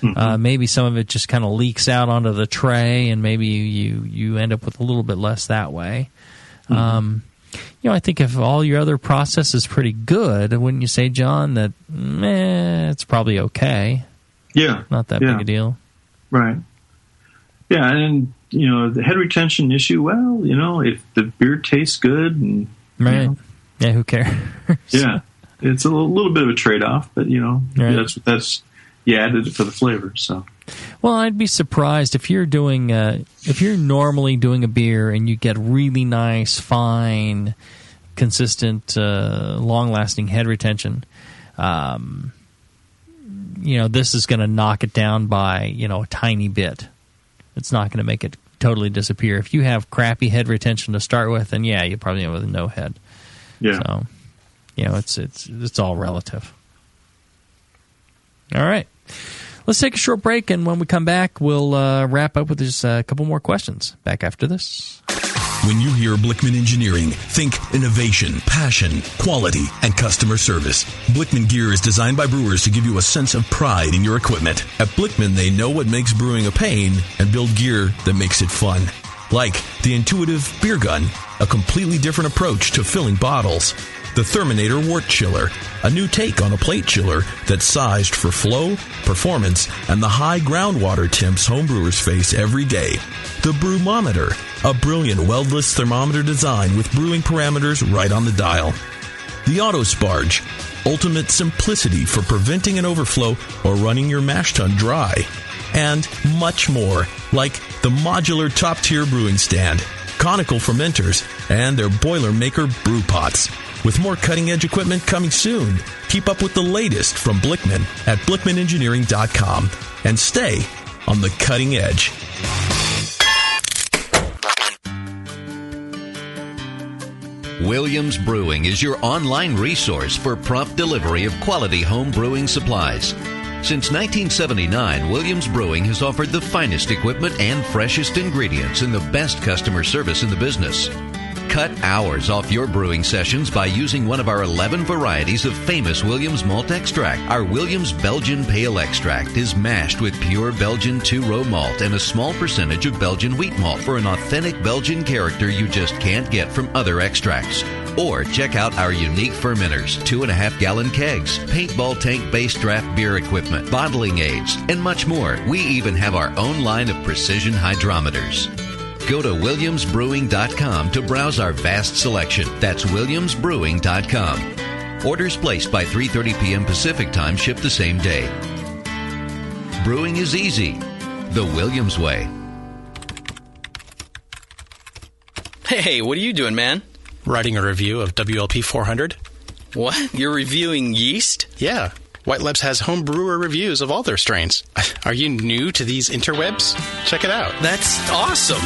Mm-hmm. Maybe some of it just kind of leaks out onto the tray, and maybe you end up with a little bit less that way. Mm-hmm. I think if all your other process is pretty good, wouldn't you say, John, that it's probably okay? Yeah. Not that big a deal. Right. Yeah, and the head retention issue, well, if the beer tastes good and yeah, who cares? Yeah. It's a little bit of a trade-off, but that's you added it for the flavor. So, well, I'd be surprised if you're doing if you're normally doing a beer and you get really nice, fine, consistent, long-lasting head retention. This is going to knock it down by a tiny bit. It's not going to make it totally disappear. If you have crappy head retention to start with, then you probably have no head. Yeah. So, it's all relative. All right. Let's take a short break, and when we come back, we'll wrap up with just a couple more questions. Back after this. When you hear Blickman Engineering, think innovation, passion, quality, and customer service. Blickman gear is designed by brewers to give you a sense of pride in your equipment. At Blickman, they know what makes brewing a pain and build gear that makes it fun. Like the intuitive beer gun, a completely different approach to filling bottles. The Therminator Wort Chiller, a new take on a plate chiller that's sized for flow, performance, and the high groundwater temps homebrewers face every day. The Brewmometer, a brilliant weldless thermometer design with brewing parameters right on the dial. The Autosparge, ultimate simplicity for preventing an overflow or running your mash tun dry. And much more, like the modular top-tier brewing stand, conical fermenters, and their Boilermaker brew pots. With more cutting-edge equipment coming soon. Keep up with the latest from Blickman at BlickmanEngineering.com and stay on the cutting edge. Williams Brewing is your online resource for prompt delivery of quality home brewing supplies. Since 1979, Williams Brewing has offered the finest equipment and freshest ingredients and the best customer service in the business. Cut hours off your brewing sessions by using one of our 11 varieties of famous Williams malt extract. Our Williams Belgian Pale Extract is mashed with pure Belgian two-row malt and a small percentage of Belgian wheat malt for an authentic Belgian character you just can't get from other extracts. Or check out our unique fermenters, 2.5-gallon kegs, paintball tank-based draft beer equipment, bottling aids, and much more. We even have our own line of precision hydrometers. Go to WilliamsBrewing.com to browse our vast selection. That's WilliamsBrewing.com. Orders placed by 3:30 p.m. Pacific Time ship the same day. Brewing is easy. The Williams way. Hey, what are you doing, man? Writing a review of WLP 400. What? You're reviewing yeast? Yeah. White Labs has home brewer reviews of all their strains. Are you new to these interwebs? Check it out. That's awesome.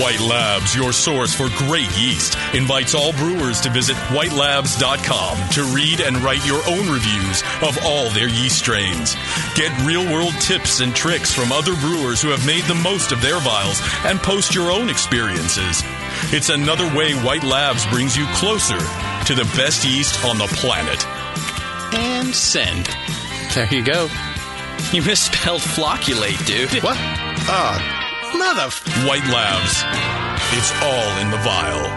White Labs, your source for great yeast, invites all brewers to visit whitelabs.com to read and write your own reviews of all their yeast strains. Get real-world tips and tricks from other brewers who have made the most of their vials and post your own experiences. It's another way White Labs brings you closer to the best yeast on the planet. And send. There you go. You misspelled flocculate, dude. What? Mother... White Labs. It's all in the vial.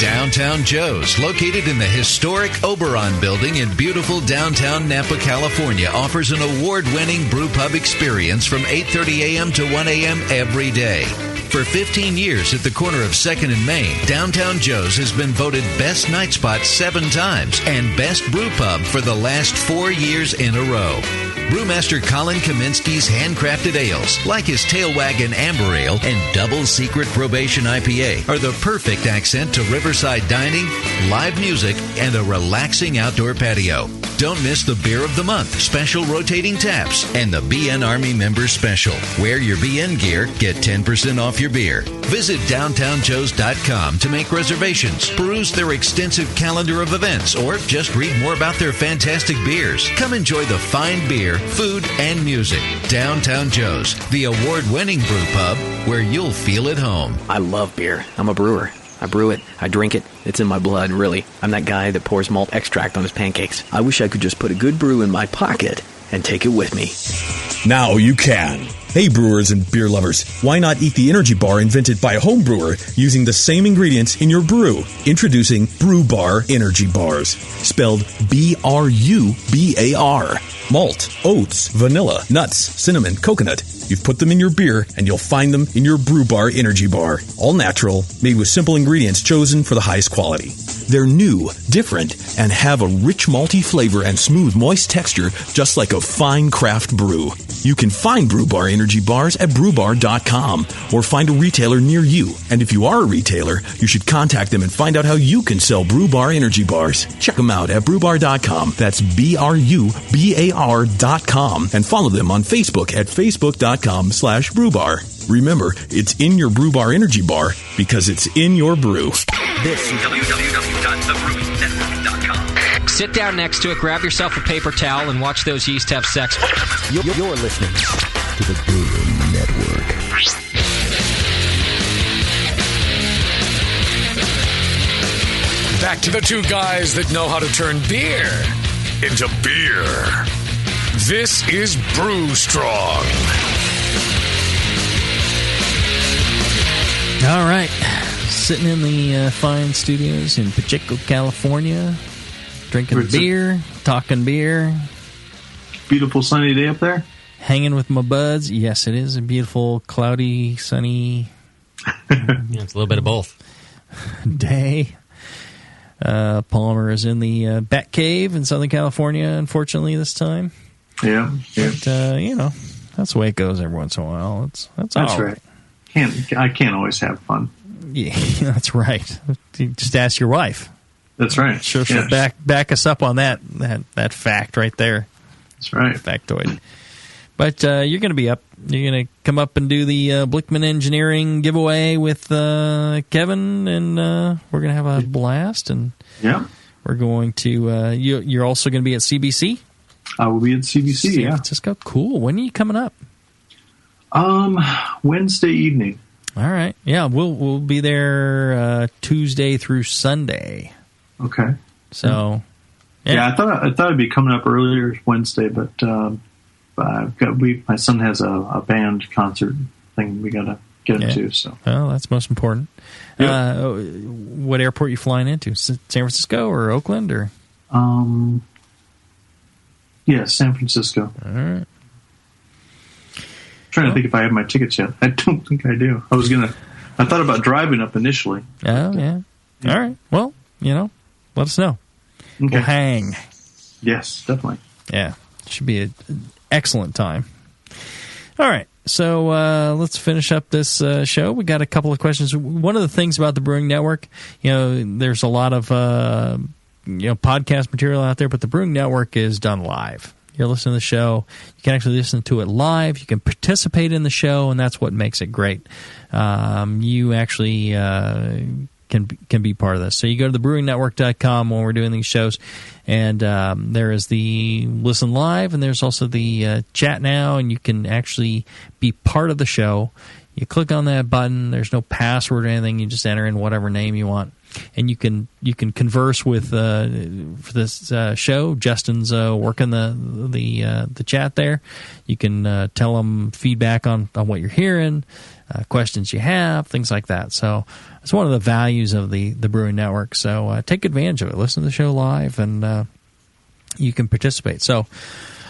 Downtown Joe's, located in the historic Oberon building in beautiful downtown Napa, California, offers an award-winning brew pub experience from 8:30 a.m. to 1 a.m. every day. For 15 years at the corner of 2nd and Main, Downtown Joe's has been voted Best Night Spot 7 times and Best Brew Pub for the last 4 years in a row. Brewmaster Colin Kaminsky's handcrafted ales, like his Tail Wagon Amber Ale and Double Secret Probation IPA, are the perfect accent to riverside dining, live music, and a relaxing outdoor patio. Don't miss the Beer of the Month, special rotating taps, and the BN Army Member Special. Wear your BN gear, get 10% off your beer. Visit downtownjoes.com to make reservations, peruse their extensive calendar of events, or just read more about their fantastic beers. Come enjoy the fine beer, food, and music. Downtown Joe's, the award-winning brew pub where you'll feel at home. I love beer. I'm a brewer. I brew it. I drink it. It's in my blood, really. I'm that guy that pours malt extract on his pancakes. I wish I could just put a good brew in my pocket and take it with me. Now you can. Hey brewers and beer lovers, why not eat the energy bar invented by a home brewer using the same ingredients in your brew? Introducing Brew Bar Energy Bars, spelled B-R-U-B-A-R. Malt, oats, vanilla, nuts, cinnamon, coconut. You've put them in your beer and you'll find them in your Brew Bar Energy Bar. All natural, made with simple ingredients chosen for the highest quality. They're new, different, and have a rich malty flavor and smooth, moist texture just like a fine craft brew. You can find Brew Bar Energy Bars at brewbar.com or find a retailer near you. And if you are a retailer, you should contact them and find out how you can sell Brew Bar Energy Bars. Check them out at brewbar.com. That's BRUBAR.com. And follow them on Facebook at facebook.com/brewbar. Remember, it's in your Brew Bar Energy Bar because it's in your brew. This is www.thebrewingnetwork.com. Sit down next to it, grab yourself a paper towel, and watch those yeast have sex. You're listening to the Brewing Network. Back to the two guys that know how to turn beer into beer. This is Brew Strong. All right. Sitting in the fine studios in Pacheco, California, drinking beer, talking beer. Beautiful sunny day up there. Hanging with my buds. Yes, it is a beautiful, cloudy, sunny Yeah, it's a little bit of both. day. Palmer is in the Bat Cave in Southern California, unfortunately, this time. Yeah. But, that's the way it goes every once in a while. That's all right. I can't always have fun. Yeah, that's right. Just ask your wife. That's right. She'll back us up on that fact right there. That's right. Factoid. But you're going to be up. You're going to come up and do the Blickman Engineering giveaway with Kevin, and we're going to have a blast. And we're going to. You're also going to be at CBC. I will be at CBC. San Francisco. Cool. When are you coming up? Wednesday evening. All right. Yeah, we'll be there Tuesday through Sunday. Okay. So. Yeah, I thought I'd be coming up earlier Wednesday, but my son has a band concert thing we gotta get him to. So. Well, that's most important. Yep. What airport are you flying into? San Francisco or Oakland or? Yeah, San Francisco. All right. Trying to think if I have my tickets yet. I don't think I do. I thought about driving up initially. Oh, yeah. All right. Well, let us know. Okay. We'll hang. Yes, definitely. Yeah. Should be an excellent time. All right. So let's finish up this show. We got a couple of questions. One of the things about the Brewing Network, there's a lot of podcast material out there, but the Brewing Network is done live. You're listening to the show. You can actually listen to it live. You can participate in the show, and that's what makes it great. You actually can be part of this. So you go to thebrewingnetwork.com when we're doing these shows, and there is the listen live, and there's also the chat now, and you can actually be part of the show. You click on that button. There's no password or anything. You just enter in whatever name you want. And you can converse with for this show. Justin's working the chat there. You can tell him feedback on what you're hearing, questions you have, things like that. So it's one of the values of the Brewing Network. So take advantage of it. Listen to the show live, and you can participate. So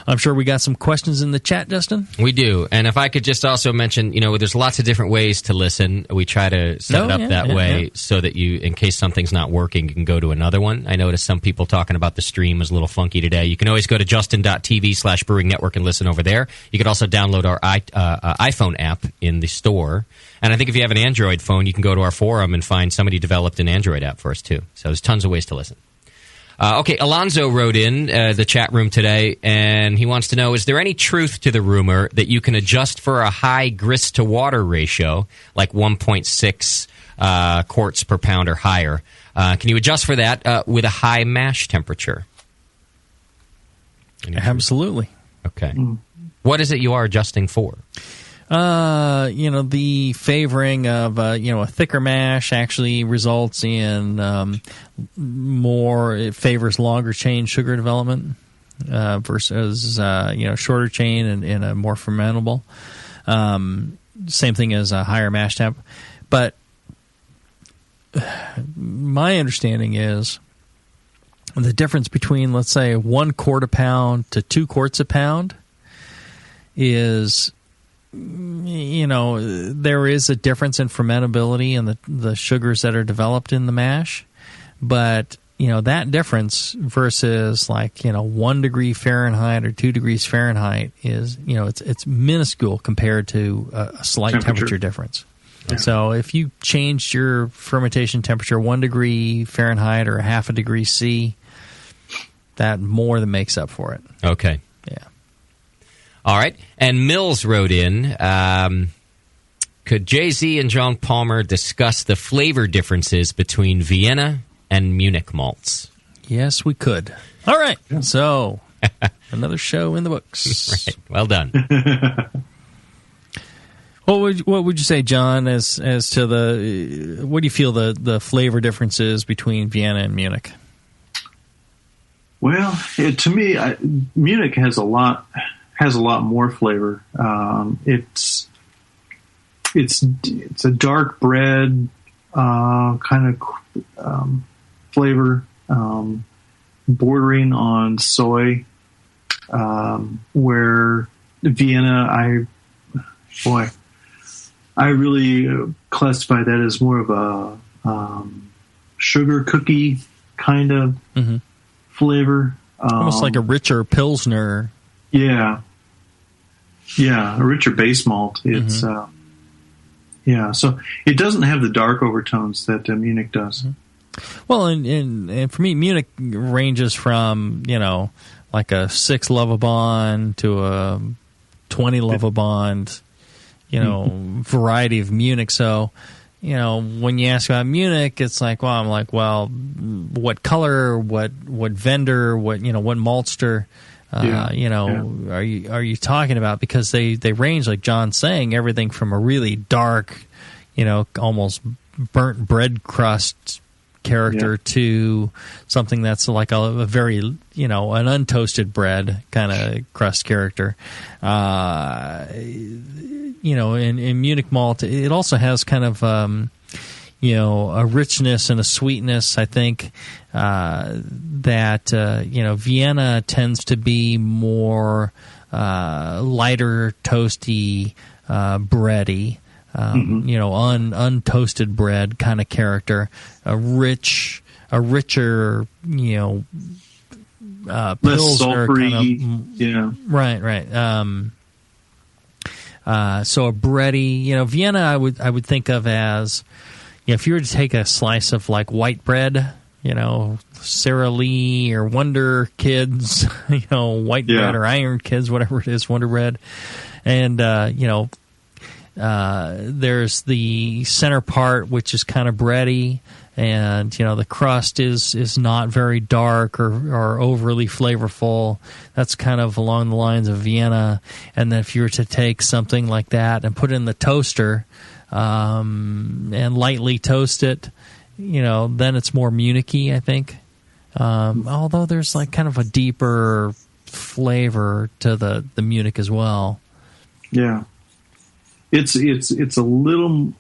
I'm sure we got some questions in the chat, Justin. We do. And if I could just also mention, there's lots of different ways to listen. We try to set it up that way so that you, in case something's not working, you can go to another one. I noticed some people talking about the stream was a little funky today. You can always go to justin.tv/Brewing Network and listen over there. You can also download our iPhone app in the store. And I think if you have an Android phone, you can go to our forum and find somebody developed an Android app for us, too. So there's tons of ways to listen. Okay, Alonzo wrote in the chat room today, and he wants to know, is there any truth to the rumor that you can adjust for a high grist-to-water ratio, like 1.6 quarts per pound or higher? Can you adjust for that with a high mash temperature? Absolutely. Okay. What is it you are adjusting for? The favoring of, a thicker mash actually results in it favors longer chain sugar development versus, shorter chain and a more fermentable. Same thing as a higher mash temp. But my understanding is the difference between, let's say, 1 quart a pound to 2 quarts a pound is... there is a difference in fermentability in the sugars that are developed in the mash, but that difference versus 1 degree Fahrenheit or 2 degrees Fahrenheit is it's minuscule compared to a slight temperature difference. Yeah. So if you changed your fermentation temperature 1 degree Fahrenheit or half a degree C, that more than makes up for it. Okay. Yeah. All right. And Mills wrote in, could Jay-Z and John Palmer discuss the flavor differences between Vienna and Munich malts? Yes, we could. All right. So, another show in the books. Right. Well done. What would you say, John, as to what do you feel the flavor differences between Vienna and Munich? Well, to me, Munich has a lot more flavor. It's a dark bread kind of flavor, bordering on soy. Where Vienna, I really classify that as more of a sugar cookie kind of flavor, almost like a richer Pilsner. Yeah, a richer base malt. It's so it doesn't have the dark overtones that Munich does. Well, and for me, Munich ranges from like a 6 Lovibond to a 20 Lovibond, variety of Munich. So, when you ask about Munich, it's like, what color, what vendor, what maltster. Are you talking about? Because they range, like John's saying, everything from a really dark, almost burnt bread crust character to something that's like a very, an untoasted bread kind of crust character. In Munich malt, it also has kind of, a richness and a sweetness, I think, that, Vienna tends to be more lighter, toasty, bready, untoasted bread kind of character, a richer, less Pilsner sulfury, kind of, right. So a bready, Vienna I would think of as, if you were to take a slice of like white bread, Sara Lee or Wonder Kids, white bread or Iron Kids, whatever it is, Wonder Bread. And, there's the center part, which is kind of bready, and, the crust is not very dark or overly flavorful. That's kind of along the lines of Vienna. And then if you were to take something like that and put it in the toaster, and lightly toast it, then it's more Munich-y, I think. Although there's like kind of a deeper flavor to the Munich as well. Yeah, it's a little,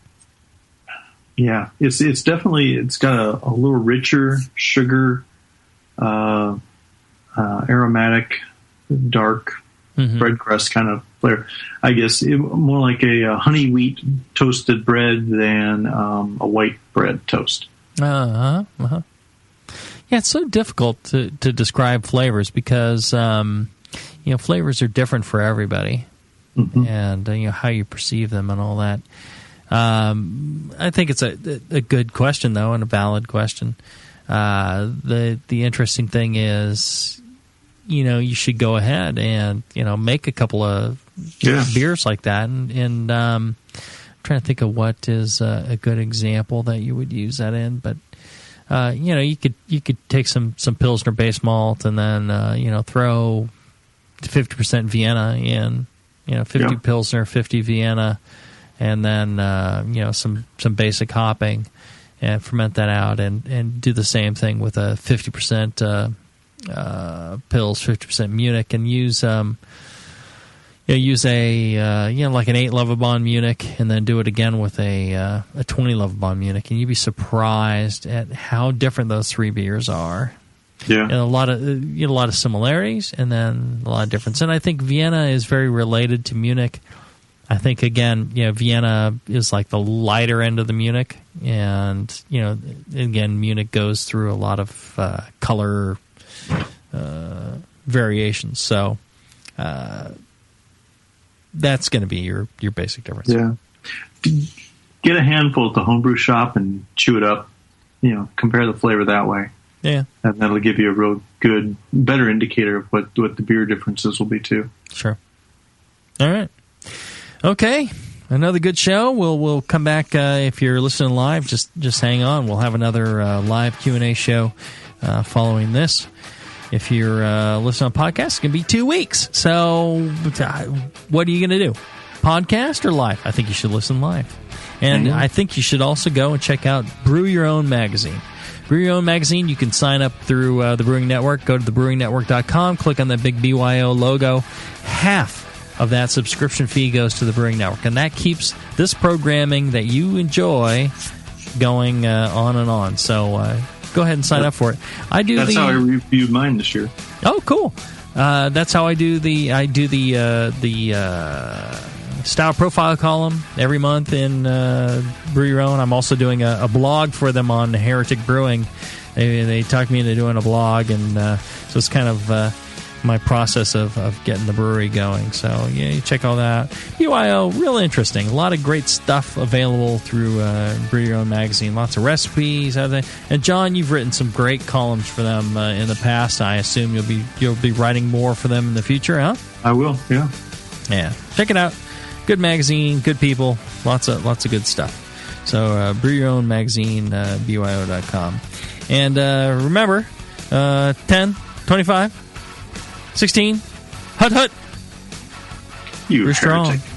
it's definitely, it's got a little richer sugar, aromatic, dark bread crust kind of flavor. I guess more like a honey wheat toasted bread than a white bread toast. Yeah, it's so difficult to describe flavors because flavors are different for everybody, and how you perceive them and all that. I think it's a good question though, and a valid question. The interesting thing is, you should go ahead and make a couple of beers like that, and I'm trying to think of what is a good example that you would use that in, but you could take some Pilsner base malt and then throw 50% Vienna in, 50 Pilsner, 50 Vienna, and then some basic hopping, and ferment that out, and do the same thing with a 50% Pils, 50% Munich, and use use a like an 8 Lovibond Munich, and then do it again with a 20 Lovibond Munich, and you'd be surprised at how different those three beers are. Yeah, and a lot of similarities, and then a lot of difference. And I think Vienna is very related to Munich. I think again, Vienna is like the lighter end of the Munich, and again, Munich goes through a lot of color variations. So that's going to be your basic difference. Yeah, get a handful at the homebrew shop and chew it up. Compare the flavor that way. Yeah, and that'll give you a real good, better indicator of what the beer differences will be too. Sure. All right. Okay, another good show. We'll come back if you're listening live. Just hang on. We'll have another live Q&A show following this. If you're listening on podcast, it's going to be 2 weeks. So what are you going to do? Podcast or live? I think you should listen live. And I think you should also go and check out Brew Your Own Magazine. Brew Your Own Magazine, you can sign up through the Brewing Network. Go to thebrewingnetwork.com, click on the big BYO logo. Half of that subscription fee goes to the Brewing Network, and that keeps this programming that you enjoy going on and on. So go ahead and sign up for it. That's how I reviewed mine this year. Oh, cool. That's how I do the style profile column every month in Brew Your Own. I'm also doing a blog for them on Heretic Brewing. They talked me into doing a blog, and so it's kind of my process of getting the brewery going. So you check all that. BYO, real interesting. A lot of great stuff available through Brew Your Own Magazine. Lots of recipes, everything. And John, you've written some great columns for them in the past. I assume you'll be writing more for them in the future, huh? I will. Yeah. Yeah. Check it out. Good magazine, good people, lots of good stuff. So Brew Your Own Magazine, BYO.com. And remember, 10, 25, 16, hut. You Brew strong. heretic.